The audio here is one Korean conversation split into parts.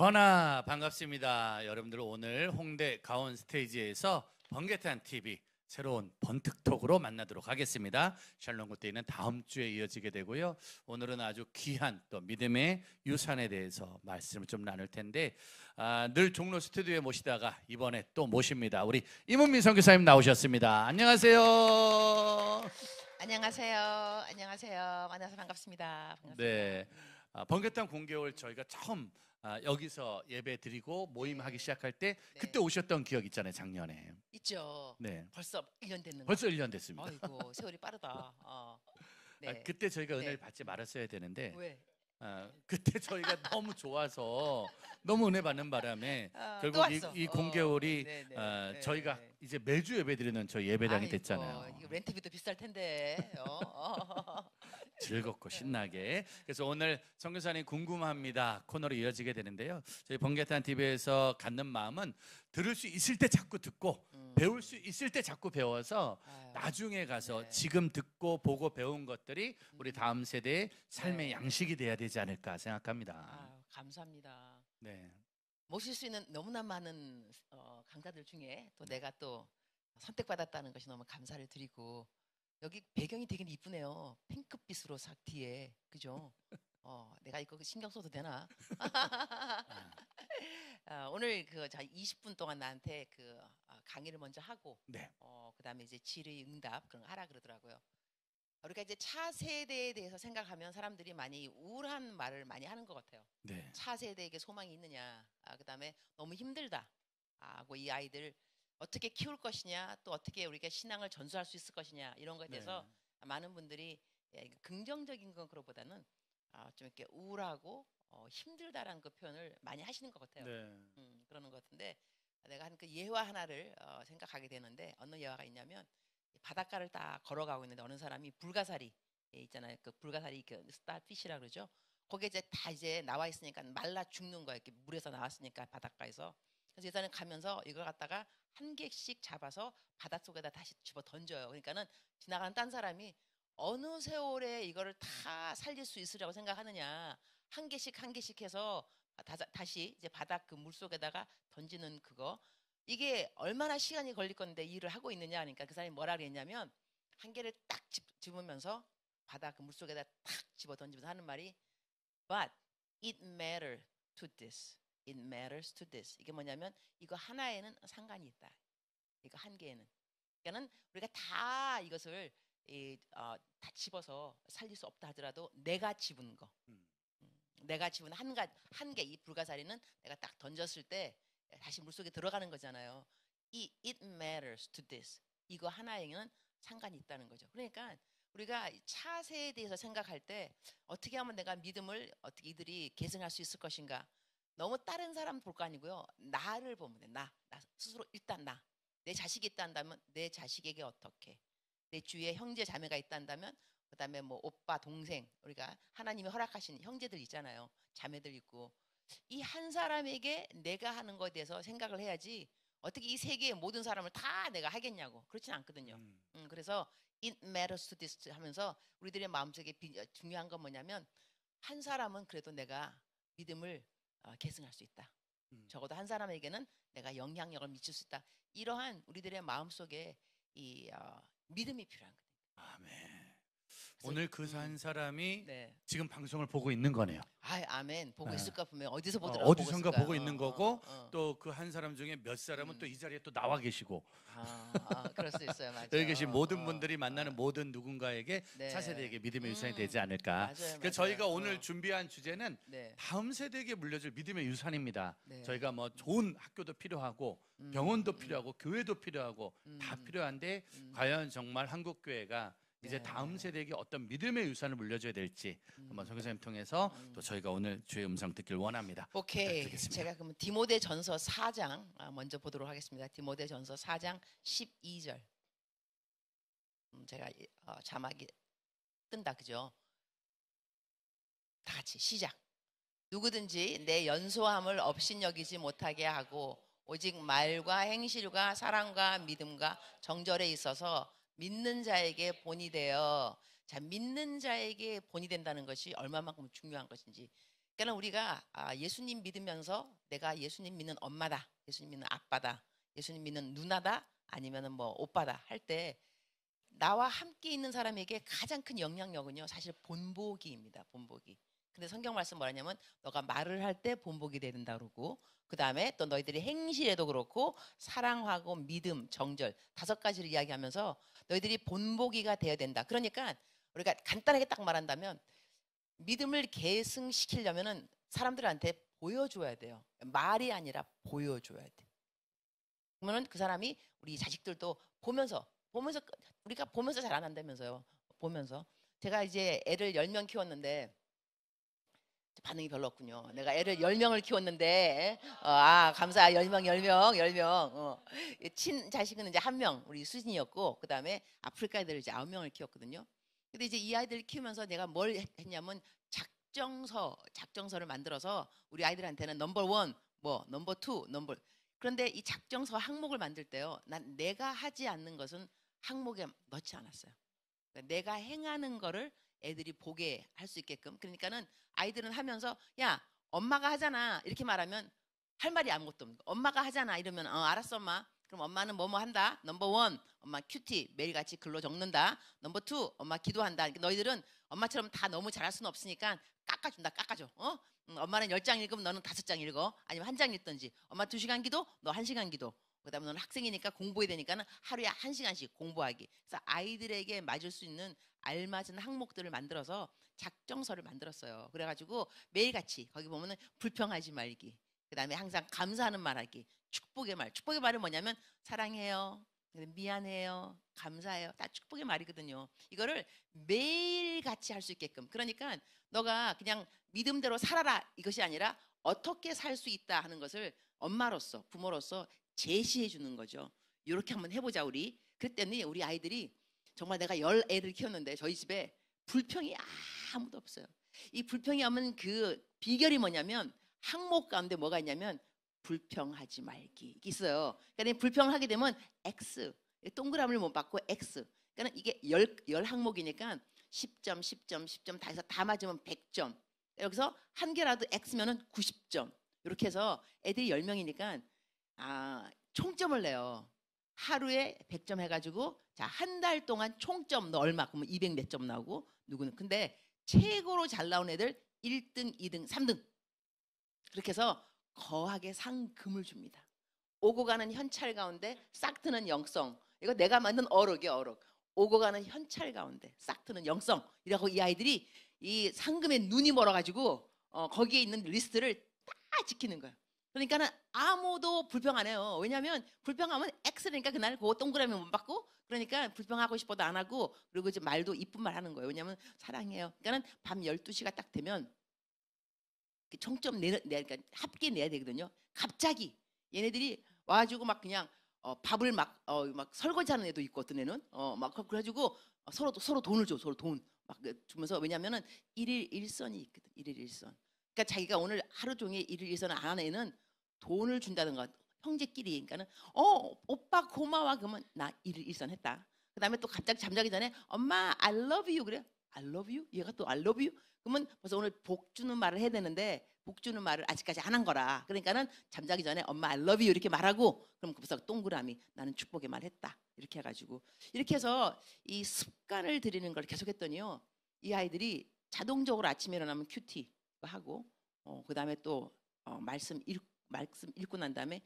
번아 반갑습니다. 여러분들 오늘 홍대 가온 스테이지에서 번개탄 TV 새로운 번특톡으로 만나도록 하겠습니다. 샬롬 굿데이는 다음 주에 이어지게 되고요. 오늘은 아주 귀한 또 믿음의 유산에 대해서 말씀을 좀 나눌 텐데 늘 종로 스튜디오에 모시다가 이번에 또 모십니다. 우리 임은미 선교사님 나오셨습니다. 안녕하세요. 안녕하세요. 안녕하세요. 만나서 반갑습니다. 네, 번개탄 공개월 저희가 처음 여기서 예배 드리고 모임하기 시작할 때 그때 오셨던 기억 있잖아요, 작년에. 있죠. 네. 벌써 1년 됐는 거. 벌써 1년 됐습니다. 아이고, 세월이 빠르다. 네. 그때 저희가 은혜를 받지 말았어야 되는데 왜? 그때 저희가 너무 좋아서 너무 은혜 받는 바람에 또 결국 왔어. 이 공개월이 네. 저희가 이제 매주 예배 드리는 저희 예배당이 아이고, 됐잖아요. 이거 렌트비도 비쌀 텐데. 즐겁고 신나게. 그래서 오늘 선교사님 궁금합니다 코너로 이어지게 되는데요. 저희 번개탄 TV에서 갖는 마음은 들을 수 있을 때 자꾸 듣고 배울 수 있을 때 자꾸 배워서 나중에 가서 지금 듣고 보고 배운 것들이 우리 다음 세대의 삶의 양식이 돼야 되지 않을까 생각합니다. 감사합니다. 네. 모실 수 있는 너무나 많은 강사들 중에 또 내가 또 선택받았다는 것이 너무 감사를 드리고, 여기 배경이 되게 이쁘네요. 핑크빛으로 싹 뒤에, 그죠? 내가 이거 신경 써도 되나? 오늘 그 20분 동안 나한테 그 강의를 먼저 하고, 그다음에 이제 질의 응답 그런 거 하라 그러더라고요. 우리가 이제 차 세대에 대해서 생각하면 사람들이 많이 우울한 말을 많이 하는 것 같아요. 네. 차 세대에게 소망이 있느냐, 그다음에 너무 힘들다, 하고 이 아이들 어떻게 키울 것이냐, 또 어떻게 우리가 신앙을 전수할 수 있을 것이냐, 이런 것에 대해서 많은 분들이 긍정적인 건 그거보다는 좀 이렇게 우울하고 힘들다라는 그 표현을 많이 하시는 것 같아요. 그러는 것 같은데, 내가 한 그 예화 하나를 생각하게 되는데, 어느 예화가 있냐면, 바닷가를 딱 걸어가고 있는데 어느 사람이 불가사리 있잖아요. 그 불가사리 그 스타피시라 그러죠. 거기에 이제 다 이제 나와 있으니까 말라 죽는 거예요. 이렇게 물에서 나왔으니까 바닷가에서. 그래서 이 사람은 가면서 이걸 갖다가 한 개씩 잡아서 바닷속에다 다시 집어 던져요. 그러니까는 지나가는 딴 사람이 어느 세월에 이거를 다 살릴 수 있으라고 생각하느냐, 한 개씩 해서 다시 이제 바닷 그 물속에다가 던지는 그거, 이게 얼마나 시간이 걸릴 건데 일을 하고 있느냐 하니까 그 사람이 뭐라 그랬냐면, 한 개를 딱 집으면서 바다 그 물속에다 탁 집어 던지면서 하는 말이 But it matters to this. It matters to this. 이게 뭐냐면, 이거 하나에는 상관이 있다. 이거 한 개에는. 그러니까는 우리가 다 이것을 다 집어서 살릴 수 없다 하더라도 내가 집은 거, 내가 집은 한 개, 이 불가사리는 내가 딱 던졌을 때 다시 물속에 들어가는 거잖아요. It matters to this. 이거 하나에는 상관이 있다는 거죠. 그러니까 우리가 차세에 대해서 생각할 때 어떻게 하면 내가 믿음을 어떻게 이들이 계승할 수 있을 것인가. 너무 다른 사람 볼 거 아니고요. 나를 보면 돼. 나 스스로 일단 내 자식이 있다 한다면 내 자식에게 어떻게, 내 주위에 형제 자매가 있다 한다면 그다음에 뭐 오빠 동생, 우리가 하나님이 허락하신 형제들 있잖아요. 자매들 있고, 이 한 사람에게 내가 하는 것에 대해서 생각을 해야지 어떻게 이 세계의 모든 사람을 다 내가 하겠냐고, 그렇진 않거든요. 그래서 it matters to this 하면서 우리들의 마음속에 중요한 건 뭐냐면, 한 사람은 그래도 내가 믿음을 계승할 수 있다. 적어도 한 사람에게는 내가 영향력을 미칠 수 있다. 이러한 우리들의 마음속에 이 믿음이 필요한 거예요. 아멘. 오늘 그 한 사람이 지금 방송을 보고 있는 거네요. 아멘. 보고 있을까 보면 어디서 보더라도 어디선가 보고 있는 거고, 또 그 한 사람 중에 몇 사람은 또 이 자리에 또 나와 계시고. 그럴 수 있어요. 맞아요. 여기 계신 모든 분들이 만나는 모든 누군가에게 차세대에게 믿음의 유산이 되지 않을까. 그래서 저희가 오늘 준비한 주제는 다음 세대에게 물려줄 믿음의 유산입니다. 저희가 뭐 좋은 학교도 필요하고 병원도 필요하고 교회도 필요하고 다 필요한데, 과연 정말 한국 교회가 이제 다음 세대에게 어떤 믿음의 유산을 물려줘야 될지 한번 선교사님 통해서 또 저희가 오늘 주의 음성 듣길 원합니다. 오케이. 제가 그러면 디모데전서 4장 먼저 보도록 하겠습니다. 디모데전서 4장 12절. 제가 자막이 뜬다, 그죠? 다 같이 시작. 누구든지 내 연소함을 업신여기지 못하게 하고 오직 말과 행실과 사랑과 믿음과 정절에 있어서 믿는 자에게 본이 되어, 믿는 자에게 본이 된다는 것이 얼마만큼 중요한 것인지. 그러니까 우리가 예수님 믿으면서 내가 예수님 믿는 엄마다, 예수님 믿는 아빠다, 예수님 믿는 누나다, 아니면은 뭐 오빠다 할 때 나와 함께 있는 사람에게 가장 큰 영향력은요, 사실 본보기입니다. 본보기. 근데 성경 말씀 뭐라냐면 너가 말을 할 때 본보기 된다 그러고, 그 다음에 또 너희들이 행실에도 그렇고 사랑하고 믿음, 정절 5가지를 이야기하면서 너희들이 본보기가 되어야 된다. 그러니까 우리가 간단하게 딱 말한다면 믿음을 계승시키려면은 사람들한테 보여줘야 돼요. 말이 아니라 보여줘야 돼. 그러면은 그 사람이 우리 자식들도 보면서 우리가 보면서 잘 안 한다면서요. 보면서 제가 이제 애를 10명 키웠는데 반응이 별로 없군요. 내가 애를 10명을 키웠는데 감사 10명. 친자식은 이제 1명 우리 수진이었고, 그 다음에 아프리카 애들을 이제 9명을 키웠거든요. 근데 이제 이 아이들을 키우면서 내가 뭘 했냐면 작정서를 만들어서 우리 아이들한테는 넘버 1, 뭐 넘버 2, 그런데 이 작정서 항목을 만들 때요, 난 내가 하지 않는 것은 항목에 넣지 않았어요. 그러니까 내가 행하는 거를 애들이 보게 할 수 있게끔. 그러니까는 아이들은 하면서 야 엄마가 하잖아 이렇게 말하면 할 말이 아무것도 없는 거. 엄마가 하잖아 이러면 알았어 엄마. 그럼 엄마는 뭐뭐 한다. 넘버 1 엄마 큐티 매일같이 글로 적는다. 넘버 2 엄마 기도한다. 그러니까 너희들은 엄마처럼 다 너무 잘할 수는 없으니까 깎아줘. 엄마는 10장 읽으면 너는 5장 읽어. 아니면 1장 읽든지. 엄마 2시간 기도, 너 1시간 기도. 그다음에 너는 학생이니까 공부해야 되니까는 하루에 1시간씩 공부하기. 그래서 아이들에게 맞을 수 있는 알맞은 항목들을 만들어서 작정서를 만들었어요. 그래가지고 매일같이 거기 보면은 불평하지 말기. 그다음에 항상 감사하는 말하기. 축복의 말은 뭐냐면 사랑해요, 미안해요, 감사해요. 다 축복의 말이거든요. 이거를 매일같이 할 수 있게끔. 그러니까 너가 그냥 믿음대로 살아라 이것이 아니라 어떻게 살 수 있다 하는 것을 엄마로서 부모로서 제시해 주는 거죠. 이렇게 한번 해보자 우리. 그랬더니 우리 아이들이 정말 내가 10애를 키웠는데 저희 집에 불평이 아무도 없어요. 이 불평이 없는 그 비결이 뭐냐면 항목 가운데 뭐가 있냐면 불평하지 말기 있어요. 그러니까 불평을 하게 되면 X, 동그라미를 못 받고 X. 그러니까 이게 10 항목이니까 10점 다 해서 다 맞으면 100점. 여기서 한 개라도 X면은 90점. 이렇게 해서 애들이 10명이니까 총점을 내요. 하루에 100점 해가지고 자, 한 달 동안 총점 너 얼마? 그러면 200 몇 점 나오고 누구는. 근데 최고로 잘 나온 애들 1등, 2등, 3등. 그렇게 해서 거하게 상금을 줍니다. 오고 가는 현찰 가운데 싹 트는 영성. 이거 내가 만든 어록이야, 어록. 오고 가는 현찰 가운데 싹 트는 영성. 이라고 이 아이들이 이 상금에 눈이 멀어가지고 거기에 있는 리스트를 다 지키는 거야. 그러니까는 아무도 불평 안 해요. 왜냐하면 불평하면 X니까 그날 그 동그라미 못 받고, 그러니까 불평하고 싶어도 안 하고, 그리고 이제 말도 이쁜 말 하는 거예요. 왜냐하면 사랑해요. 그러니까는 밤 12시가 딱 되면 총점 그러니까 합계 내야 되거든요. 갑자기 얘네들이 와가지고 막 그냥 밥을 막 설거지하는 애도 있고, 어떤 애는 막 그래가지고 서로 돈을 줘. 서로 돈 막 주면서. 왜냐면은 1일 1선이 있거든. 1일 1선. 그러니까 자기가 오늘 하루 종일 1일 1선을 안 하는 애는 돈을 준다든가, 형제끼리. 그러니까는 오빠 고마워. 그러면 나 1일 1선 했다. 그다음에 또 갑자기 잠자기 전에 엄마 I love you 그래. I love you? 얘가 또 I love you? 그러면 벌써 오늘 복 주는 말을 해야 되는데 복 주는 말을 아직까지 안 한 거라. 그러니까는 잠자기 전에 엄마 I love you 이렇게 말하고, 그럼 벌써 동그라미 나는 축복의 말 했다. 이렇게 해가지고 이렇게 해서 이 습관을 들이는 걸 계속했더니요, 이 아이들이 자동적으로 아침에 일어나면 큐티 하고, 그다음에 또 말씀 읽고 난 다음에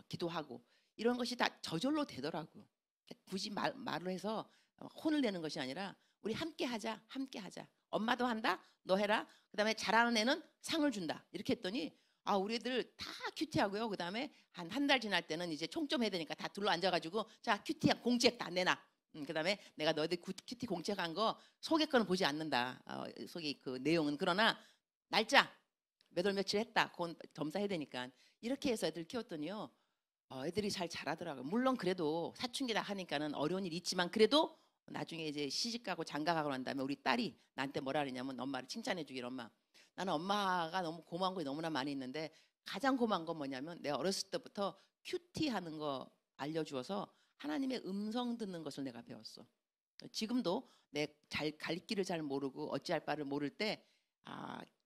기도하고, 이런 것이 다 저절로 되더라고요. 굳이 말로 해서 혼을 내는 것이 아니라 우리 함께 하자. 엄마도 한다. 너 해라. 그다음에 잘하는 애는 상을 준다. 이렇게 했더니 우리 애들 다 큐티하고요. 그다음에 한 달 지날 때는 이제 총점 해야 되니까 다 둘러 앉아가지고 자 큐티 공책 다 내놔. 그다음에 내가 너희들 큐티 공책한 거 속의 거는 보지 않는다. 속의 그 내용은. 그러나 날짜 몇 월 며칠 했다. 그건 점사해야 되니까. 이렇게 해서 애들 키웠더니요, 애들이 잘 자라더라고요. 물론 그래도 사춘기다 하니까는 어려운 일이 있지만, 그래도 나중에 이제 시집가고 장가가고 난 다음에 우리 딸이 나한테 뭐라 그러냐면 엄마를 칭찬해주길. 엄마, 나는 엄마가 너무 고마운 거 너무나 많이 있는데 가장 고마운 건 뭐냐면 내가 어렸을 때부터 큐티 하는 거 알려주어서 하나님의 음성 듣는 것을 내가 배웠어. 지금도 내 갈 길을 잘 모르고 어찌할 바를 모를 때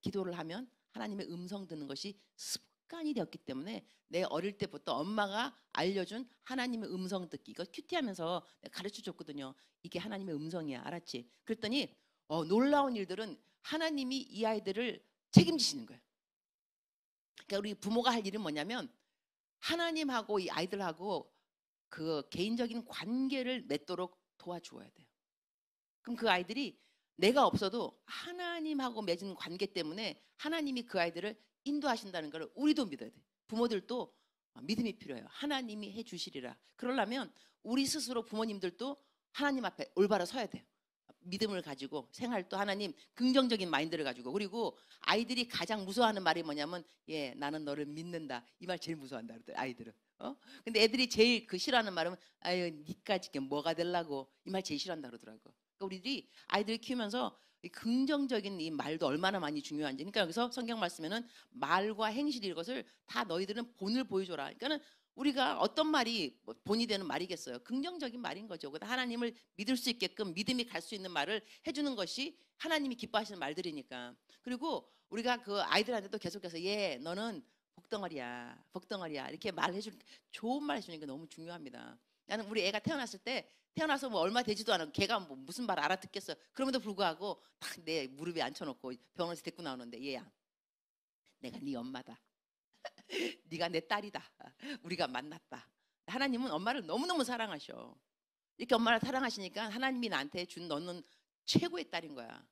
기도를 하면 하나님의 음성 듣는 것이 습관이 되었기 때문에 내 어릴 때부터 엄마가 알려준 하나님의 음성 듣기, 이거 큐티하면서 가르쳐 줬거든요. 이게 하나님의 음성이야, 알았지? 그랬더니 놀라운 일들은 하나님이 이 아이들을 책임지시는 거예요. 그러니까 우리 부모가 할 일은 뭐냐면 하나님하고 이 아이들하고 그 개인적인 관계를 맺도록 도와주어야 돼요. 그럼 그 아이들이 내가 없어도 하나님하고 맺은 관계 때문에 하나님이 그 아이들을 인도하신다는 걸 우리도 믿어야 돼요. 부모들도 믿음이 필요해요. 하나님이 해주시리라. 그러려면 우리 스스로 부모님들도 하나님 앞에 올바로 서야 돼요. 믿음을 가지고 생활도 하나님 긍정적인 마인드를 가지고. 그리고 아이들이 가장 무서워하는 말이 뭐냐면 나는 너를 믿는다. 이 말 제일 무서워한다 아이들은. 근데 애들이 제일 싫어하는 말은 아유 니까지 뭐가 되려고, 이 말 제일 싫어한다 그러더라고. 그러니까 우리들이 아이들을 키우면서 이 긍정적인 이 말도 얼마나 많이 중요한지. 그러니까 여기서 성경 말씀에는 말과 행실 이것을 다 너희들은 본을 보여줘라. 그러니까는 우리가 어떤 말이 본이 되는 말이겠어요. 긍정적인 말인 거죠. 하나님을 믿을 수 있게끔 믿음이 갈 수 있는 말을 해주는 것이 하나님이 기뻐하시는 말들이니까. 그리고 우리가 그 아이들한테도 계속해서 너는 복덩어리야, 복덩어리야 이렇게 말해줄, 좋은 말 해주는 게 너무 중요합니다. 나는 우리 애가 태어나서 뭐 얼마 되지도 않았고 걔가 뭐 무슨 말 알아듣겠어. 그럼에도 불구하고 딱 내 무릎에 앉혀놓고 병원에서 데리고 나오는데 얘야, 내가 네 엄마다. 네가 내 딸이다. 우리가 만났다. 하나님은 엄마를 너무너무 사랑하셔. 이렇게 엄마를 사랑하시니까 하나님이 나한테 준 너는 최고의 딸인 거야.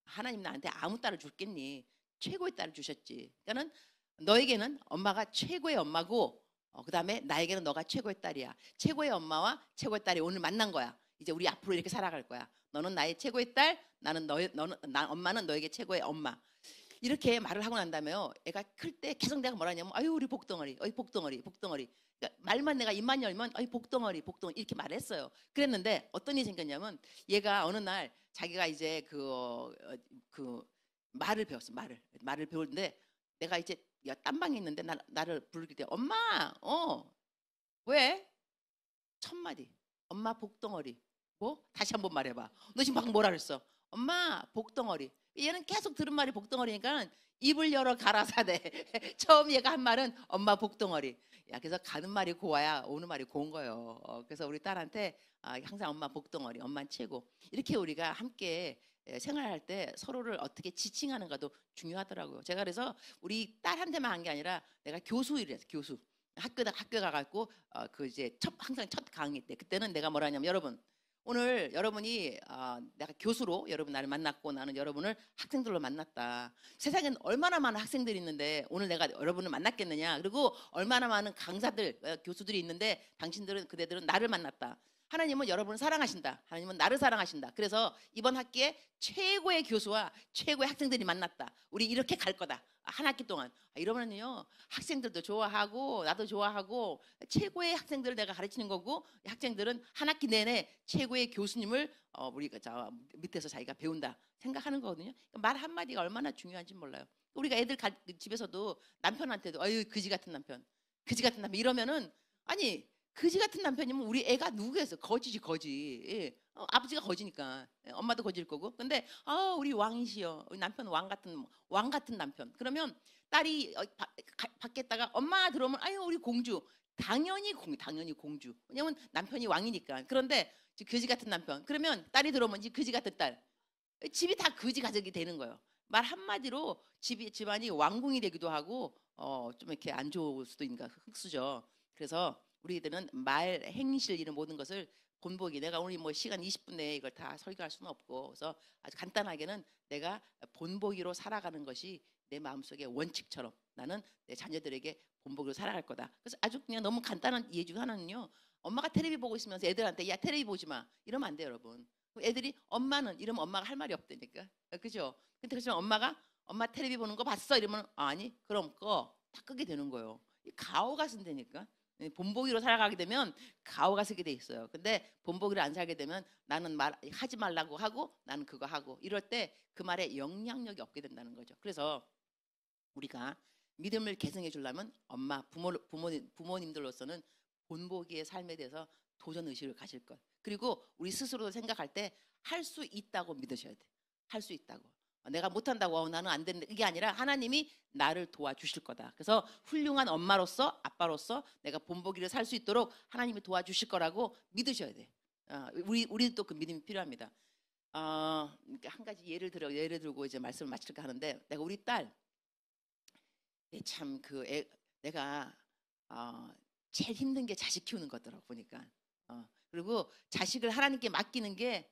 하나님 나한테 아무 딸을 줬겠니? 최고의 딸을 주셨지. 그러니까는 너에게는 엄마가 최고의 엄마고 그 다음에 나에게는 너가 최고의 딸이야. 최고의 엄마와 최고의 딸이 오늘 만난 거야. 이제 우리 앞으로 이렇게 살아갈 거야. 너는 나의 최고의 딸, 엄마는 너에게 최고의 엄마. 이렇게 말을 하고 난 다음에요. 애가 클 때 계속 내가 뭐라 하냐면 아유 우리 복덩어리, 어이 복덩어리, 복덩어리. 그러니까 말만 내가 입만 열면 어이 복덩어리, 복덩어리 이렇게 말했어요. 그랬는데 어떤 일이 생겼냐면 얘가 어느 날 자기가 이제 그 말을 배웠어. 말을 배우는데 내가 이제 딴 방에 있는데 나를 부르길 때 엄마, 왜? 첫 마디. 엄마 복덩어리. 뭐? 다시 한번 말해봐. 너 지금 방금 뭐라 그랬어? 엄마 복덩어리. 얘는 계속 들은 말이 복덩어리니까 입을 열어 가라사대. 처음 얘가 한 말은 엄마 복덩어리. 야, 그래서 가는 말이 고와야 오는 말이 고운 거예요. 그래서 우리 딸한테 항상 엄마 복덩어리, 엄마 최고. 이렇게 우리가 함께 생활할 때 서로를 어떻게 지칭하는가도 중요하더라고요. 제가 그래서 우리 딸한테만 한 게 아니라 내가 교수 일을 했어요. 교수. 학교 가갖고 이제 항상 첫 강의 때 그때는 내가 뭐라 하냐면 여러분 오늘 여러분이 내가 교수로 여러분 나를 만났고 나는 여러분을 학생들로 만났다. 세상엔 얼마나 많은 학생들이 있는데 오늘 내가 여러분을 만났겠느냐. 그리고 얼마나 많은 강사들 교수들이 있는데 그대들은 나를 만났다. 하나님은 여러분을 사랑하신다. 하나님은 나를 사랑하신다. 그래서 이번 학기에 최고의 교수와 최고의 학생들이 만났다. 우리 이렇게 갈 거다. 한 학기 동안. 이러면요 학생들도 좋아하고 나도 좋아하고 최고의 학생들을 내가 가르치는 거고 학생들은 한 학기 내내 최고의 교수님을 우리가 밑에서 자기가 배운다 생각하는 거거든요. 말 한마디가 얼마나 중요한지 몰라요. 우리가 애들 집에서도 남편한테도 어유 그지 같은 남편 이러면은 아니 그지 같은 남편이면 우리 애가 누구겠어? 거지지 거지. 아버지가 거지니까 엄마도 거지일 거고. 근데 우리 왕이시여, 우리 남편 왕 같은 남편. 그러면 딸이 밖에다가 엄마 들어오면 아유 우리 공주. 당연히 공주. 왜냐면 남편이 왕이니까. 그런데 거지 같은 남편. 그러면 딸이 들어오면 거지 같은 딸. 집이 다 거지 가족이 되는 거예요. 말 한마디로 집안이 왕궁이 되기도 하고 좀 이렇게 안 좋을 수도 있는 흑수저. 그래서 우리들은 말, 행실 이런 모든 것을 본보기. 내가 오늘 뭐 시간 20분 내에 이걸 다 설교할 수는 없고, 그래서 아주 간단하게는 내가 본보기로 살아가는 것이 내 마음속의 원칙처럼 나는 내 자녀들에게 본보기로 살아갈 거다. 그래서 아주 그냥 너무 간단한 이해 중 하나는요. 엄마가 텔레비 보고 있으면서 애들한테 야 텔레비 보지 마 이러면 안 돼요, 여러분. 애들이 엄마는 이러면 엄마가 할 말이 없다니까, 그죠? 근데 그렇지만 엄마 텔레비 보는 거 봤어 이러면 아니 그럼 다 끄게 되는 거예요. 가오가 쓴다니까. 본보기로 살아가게 되면 가오가 쓰게 돼 있어요. 근데 본보기를 안 살게 되면 나는 하지 말라고 하고 나는 그거 하고 이럴 때 그 말에 영향력이 없게 된다는 거죠. 그래서 우리가 믿음을 계승해 주려면 엄마, 부모님들로서는 본보기의 삶에 대해서 도전 의식을 가질 것. 그리고 우리 스스로 생각할 때 할 수 있다고 믿으셔야 돼. 할 수 있다고. 내가 못한다고 나는 안 되는데 이게 아니라 하나님이 나를 도와주실 거다. 그래서 훌륭한 엄마로서 아빠로서 내가 본보기를 살 수 있도록 하나님이 도와주실 거라고 믿으셔야 돼. 우리도 그 믿음이 필요합니다. 한 가지 예를 들고 이제 말씀을 마칠까 하는데 내가 우리 딸 참 내가 제일 힘든 게 자식 키우는 거더라고 보니까. 그리고 자식을 하나님께 맡기는 게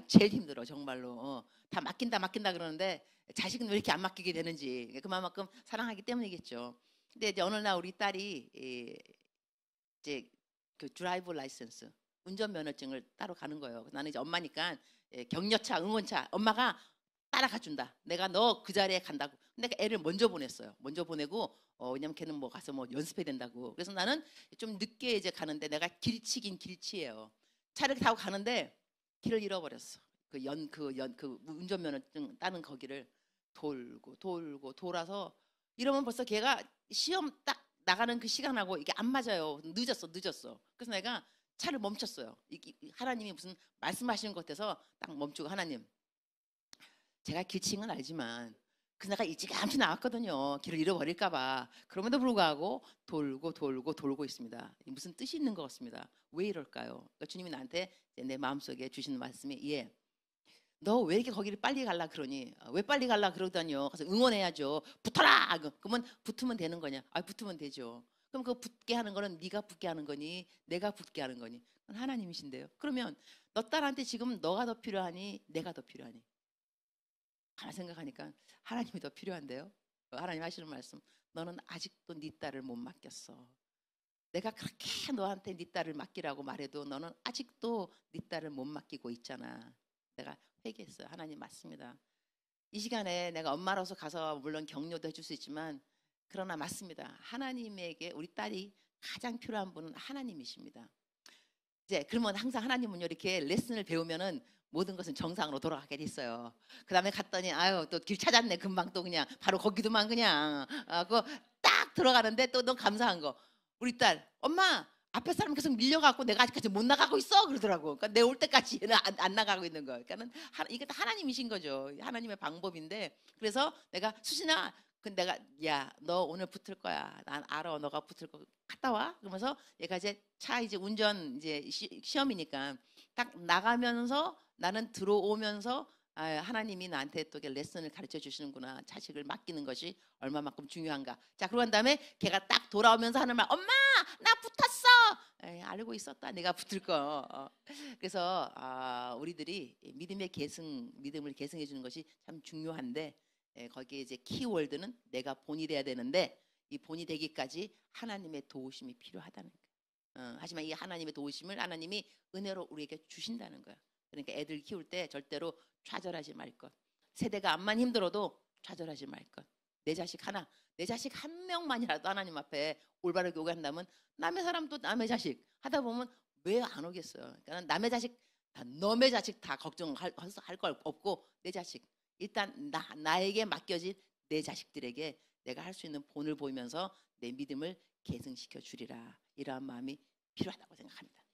제일 힘들어 정말로. 다 맡긴다 그러는데 자식은 왜 이렇게 안 맡기게 되는지 그만큼 사랑하기 때문이겠죠. 근데 이제 어느 날 우리 딸이 이제 그 드라이브 라이센스 운전면허증을 따로 가는 거예요. 나는 이제 엄마니까 격려차, 응원차 엄마가 따라가 준다. 내가 너 그 자리에 간다고. 근데 애를 먼저 보냈어요. 먼저 보내고 왜냐면 걔는 뭐 가서 뭐 연습해야 된다고. 그래서 나는 좀 늦게 이제 가는데 내가 길치긴 길치예요. 차를 타고 가는데 길을 잃어버렸어. 그 운전면허증 따는 거기를 돌고 돌아서 이러면 벌써 걔가 시험 딱 나가는 그 시간하고 이게 안 맞아요. 늦었어. 그래서 내가 차를 멈췄어요. 하나님이 무슨 말씀하시는 것 같아서 딱 멈추고 하나님, 제가 길치는 알지만 그 내가 일찌감치 나왔거든요. 길을 잃어버릴까 봐. 그럼에도 불구하고 돌고 있습니다. 무슨 뜻이 있는 것 같습니다. 왜 이럴까요? 그러니까 주님이 나한테 내 마음속에 주시는 말씀이 너 왜 이렇게 거기를 빨리 갈라 그러니? 왜 빨리 갈라 그러다니요? 가서 응원해야죠. 붙어라! 그러면 붙으면 되는 거냐? 붙으면 되죠. 그럼 그 붙게 하는 거는 네가 붙게 하는 거니? 내가 붙게 하는 거니? 그건 하나님이신데요. 그러면 너 딸한테 지금 너가 더 필요하니? 내가 더 필요하니? 가만히 생각하니까 하나님이 더 필요한데요. 하나님 하시는 말씀, 너는 아직도 네 딸을 못 맡겼어. 내가 그렇게 너한테 네 딸을 맡기라고 말해도 너는 아직도 네 딸을 못 맡기고 있잖아. 내가 회개했어요. 하나님 맞습니다. 이 시간에 내가 엄마로서 가서 물론 격려도 해줄 수 있지만 그러나 맞습니다. 하나님에게 우리 딸이 가장 필요한 분은 하나님이십니다. 이제 그러면 항상 하나님은요 이렇게 레슨을 배우면은 모든 것은 정상으로 돌아가게 됐어요. 그 다음에 갔더니 또 길 찾았네. 금방 또 그냥 바로 거기도만 그냥 그거 딱 들어가는데 또 너무 감사한 거 우리 딸 엄마 앞에 사람 계속 밀려갖고 내가 아직까지 못 나가고 있어 그러더라고. 그러니까 내 올 때까지 얘는 안 나가고 있는 거예요. 그러니까는 이게 다 하나님이신 거죠. 하나님의 방법인데 그래서 내가 수진아 내가 너 오늘 붙을 거야. 난 알아. 너가 붙을 거 갔다 와. 그러면서 얘가 이제 차 이제 운전 이제 시험이니까 딱 나가면서 나는 들어오면서 하나님이 나한테 또 레슨을 가르쳐 주시는구나. 자식을 맡기는 것이 얼마만큼 중요한가. 자, 그러고 난 다음에 걔가 딱 돌아오면서 하는 말, 엄마, 나 붙었어. 알고 있었다. 내가 붙을 거. 그래서 우리들이 믿음을 계승해 주는 것이 참 중요한데 거기에 이제 키워드는 내가 본이 돼야 되는데 이 본이 되기까지 하나님의 도우심이 필요하다는 거예요. 하지만 이 하나님의 도우심을 하나님이 은혜로 우리에게 주신다는 거예요. 그러니까 애들 키울 때 절대로 좌절하지 말 것. 세대가 암만 힘들어도 좌절하지 말 것. 내 자식 한 명만이라도 하나님 앞에 올바르게 오게 한다면 남의 사람도 남의 자식 하다 보면 왜 안 오겠어요. 그러니까 남의 자식 너의 자식 다 걱정할 걸 없고 내 자식 일단 나에게 맡겨진 내 자식들에게 내가 할 수 있는 본을 보이면서 내 믿음을 계승시켜 주리라. 이러한 마음이 필요하다고 생각합니다.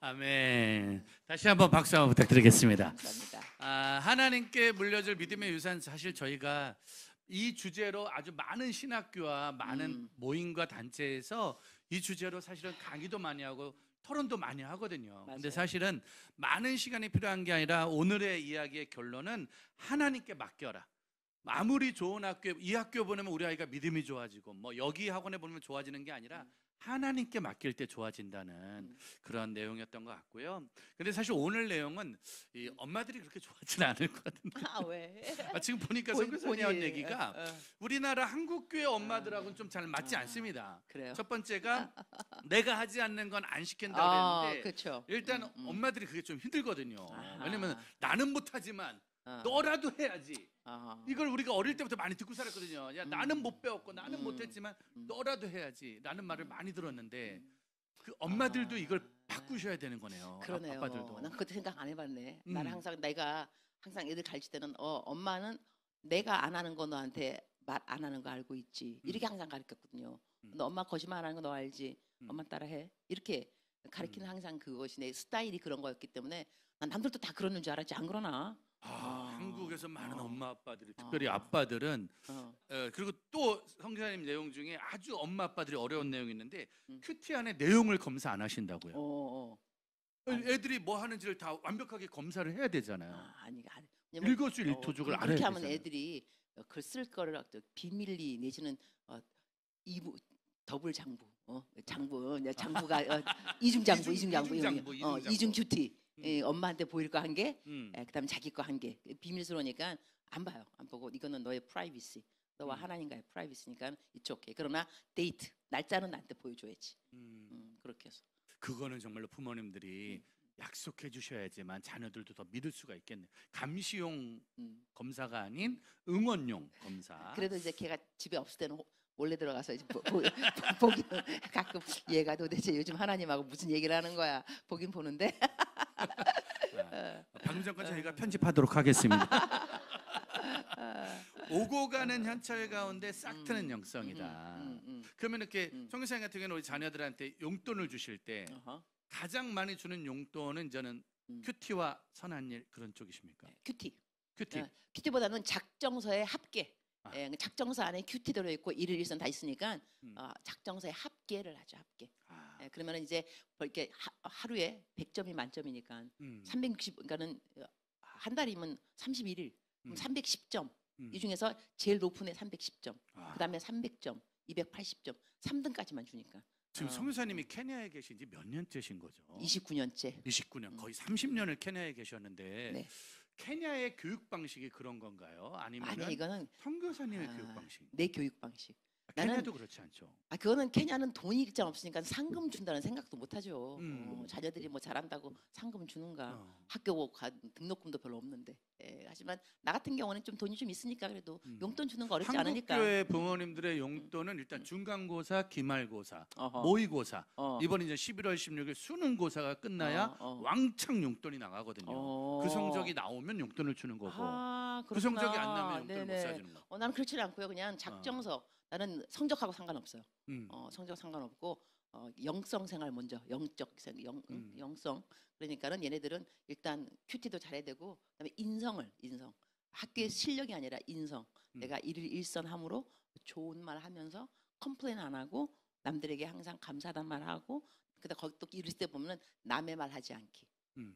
아멘. 다시 한번 박수 한번 부탁드리겠습니다. 감사합니다. 하나님께 물려줄 믿음의 유산 사실 저희가 이 주제로 아주 많은 신학교와 많은 모임과 단체에서 이 주제로 사실은 강의도 많이 하고 토론도 많이 하거든요. 근데 사실은 많은 시간이 필요한 게 아니라 오늘의 이야기의 결론은 하나님께 맡겨라. 아무리 좋은 학교, 이 학교 보내면 우리 아이가 믿음이 좋아지고 뭐 여기 학원에 보내면 좋아지는 게 아니라 하나님께 맡길 때 좋아진다는 그런 내용이었던 것 같고요. 근데 사실 오늘 내용은 이 엄마들이 그렇게 좋아하진 않을 것 같은데. 왜? 지금 보니까 선교사님 한 얘기가 우리나라 한국교회 엄마들하고는 좀 잘 맞지 않습니다. 그래요? 첫 번째가 내가 하지 않는 건 안 시킨다고 했는데 그렇죠. 일단 엄마들이 그게 좀 힘들거든요. 왜냐면 나는 못하지만 너라도 해야지. 이걸 우리가 어릴 때부터 많이 듣고 살았거든요. 나는 못 배웠고 나는 못했지만 너라도 해야지 라는 말을 많이 들었는데 그 엄마들도 이걸 바꾸셔야 되는 거네요. 그러네요. 아빠들도. 난 그것도 생각 안 해봤네. 나는 내가 항상 애들 가르칠 때는 엄마는 내가 안 하는 거 너한테 말 안 하는 거 알고 있지. 이렇게 항상 가르쳤거든요. 너 엄마 거짓말 안 하는 거 너 알지? 엄마 따라해. 이렇게 가르치는 항상 그것이 내 스타일이 그런 거였기 때문에 난 남들도 다 그러는 줄 알았지 안 그러나? 한국에서 많은 엄마 아빠들이 특별히 아빠들은 그리고 또 성교사님 내용 중에 아주 엄마 아빠들이 어려운 내용이 있는데 큐티 안에 내용을 검사 안 하신다고요. 애들이 뭐 하는지를 다 완벽하게 검사를 해야 되잖아요. 아니 일거수일투족을 알아야 그렇게 하면 되잖아요. 애들이 글 쓸 거를 비밀리 내지는 이부 더블 장부, 장부가 이중 장부, 이중 큐티. 엄마한테 보일 거 한 개, 그다음에 자기 거 한 개. 비밀스러우니까 안 봐요, 안 보고 이거는 너의 프라이버시, 너와 하나님과의 프라이버시니까 이쪽 그러나 데이트 날짜는 나한테 보여줘야지. 그렇게 해서 그거는 정말로 부모님들이 약속해 주셔야지만 자녀들도 더 믿을 수가 있겠네요. 감시용 검사가 아닌 응원용 검사. 그래도 이제 걔가 집에 없을 때는 몰래 들어가서 이제 보긴 가끔 얘가 도대체 요즘 하나님하고 무슨 얘기를 하는 거야 보긴 보는데. 방금 전까지 저희가 편집하도록 하겠습니다. 오고 가는 현찰 가운데 싹 트는 영성이다. 그러면 이렇게 성교사님 같은 경우는 우리 자녀들한테 용돈을 주실 때 가장 많이 주는 용돈은 저는 큐티와 선한 일 그런 쪽이십니까? 큐티. 큐티. 큐티보다는 작정서의 합계. 작정서 안에 큐티 들어있고 일일 일선 다 있으니까 작정서의 합계를 하죠. 합계. 그러면 이제 이렇게 하루에 100점이 만점이니까 360 그러니까는 한 달이면 31일 그럼 310점. 이 중에서 제일 높은 애 310점. 그다음에 300점, 280점, 3등까지만 주니까. 지금 성교사님이 케냐에 계신 지 몇 년째신 거죠? 29년째. 29년, 거의 30년을 케냐에 계셨는데 네. 케냐의 교육 방식이 그런 건가요? 아니 아니면 이거는 성교사님의 교육 방식? 내 교육 방식. 케냐도 그렇지 않죠. 그거는 케냐는 돈이 일장 없으니까 상금 준다는 생각도 못 하죠. 자녀들이 뭐 잘한다고 상금 주는가? 학교 등록금도 별로 없는데. 하지만 나 같은 경우는 좀 돈이 좀 있으니까 그래도 용돈 주는 거 어렵지 않으니까. 한국교회 부모님들의 용돈은 일단 중간고사, 기말고사, 모의고사. 이번 이제 11월 16일 수능고사가 끝나야 왕창 용돈이 나가거든요. 그 성적이 나오면 용돈을 주는 거고. 그 성적이 안 나면 용돈을 못 사주는 거. 나는 그렇지 않고요. 그냥 작정서. 나는 성적하고 상관없어요. 성적 상관없고 영성 생활 먼저 영성. 그러니까는 얘네들은 일단 큐티도 잘해야 되고 그다음에 인성 학교의 실력이 아니라 인성. 내가 일일 일선함으로 좋은 말 하면서 컴플레인 안 하고 남들에게 항상 감사하단 말 하고 그다음 거기 또 이럴 때 보면은 남의 말 하지 않기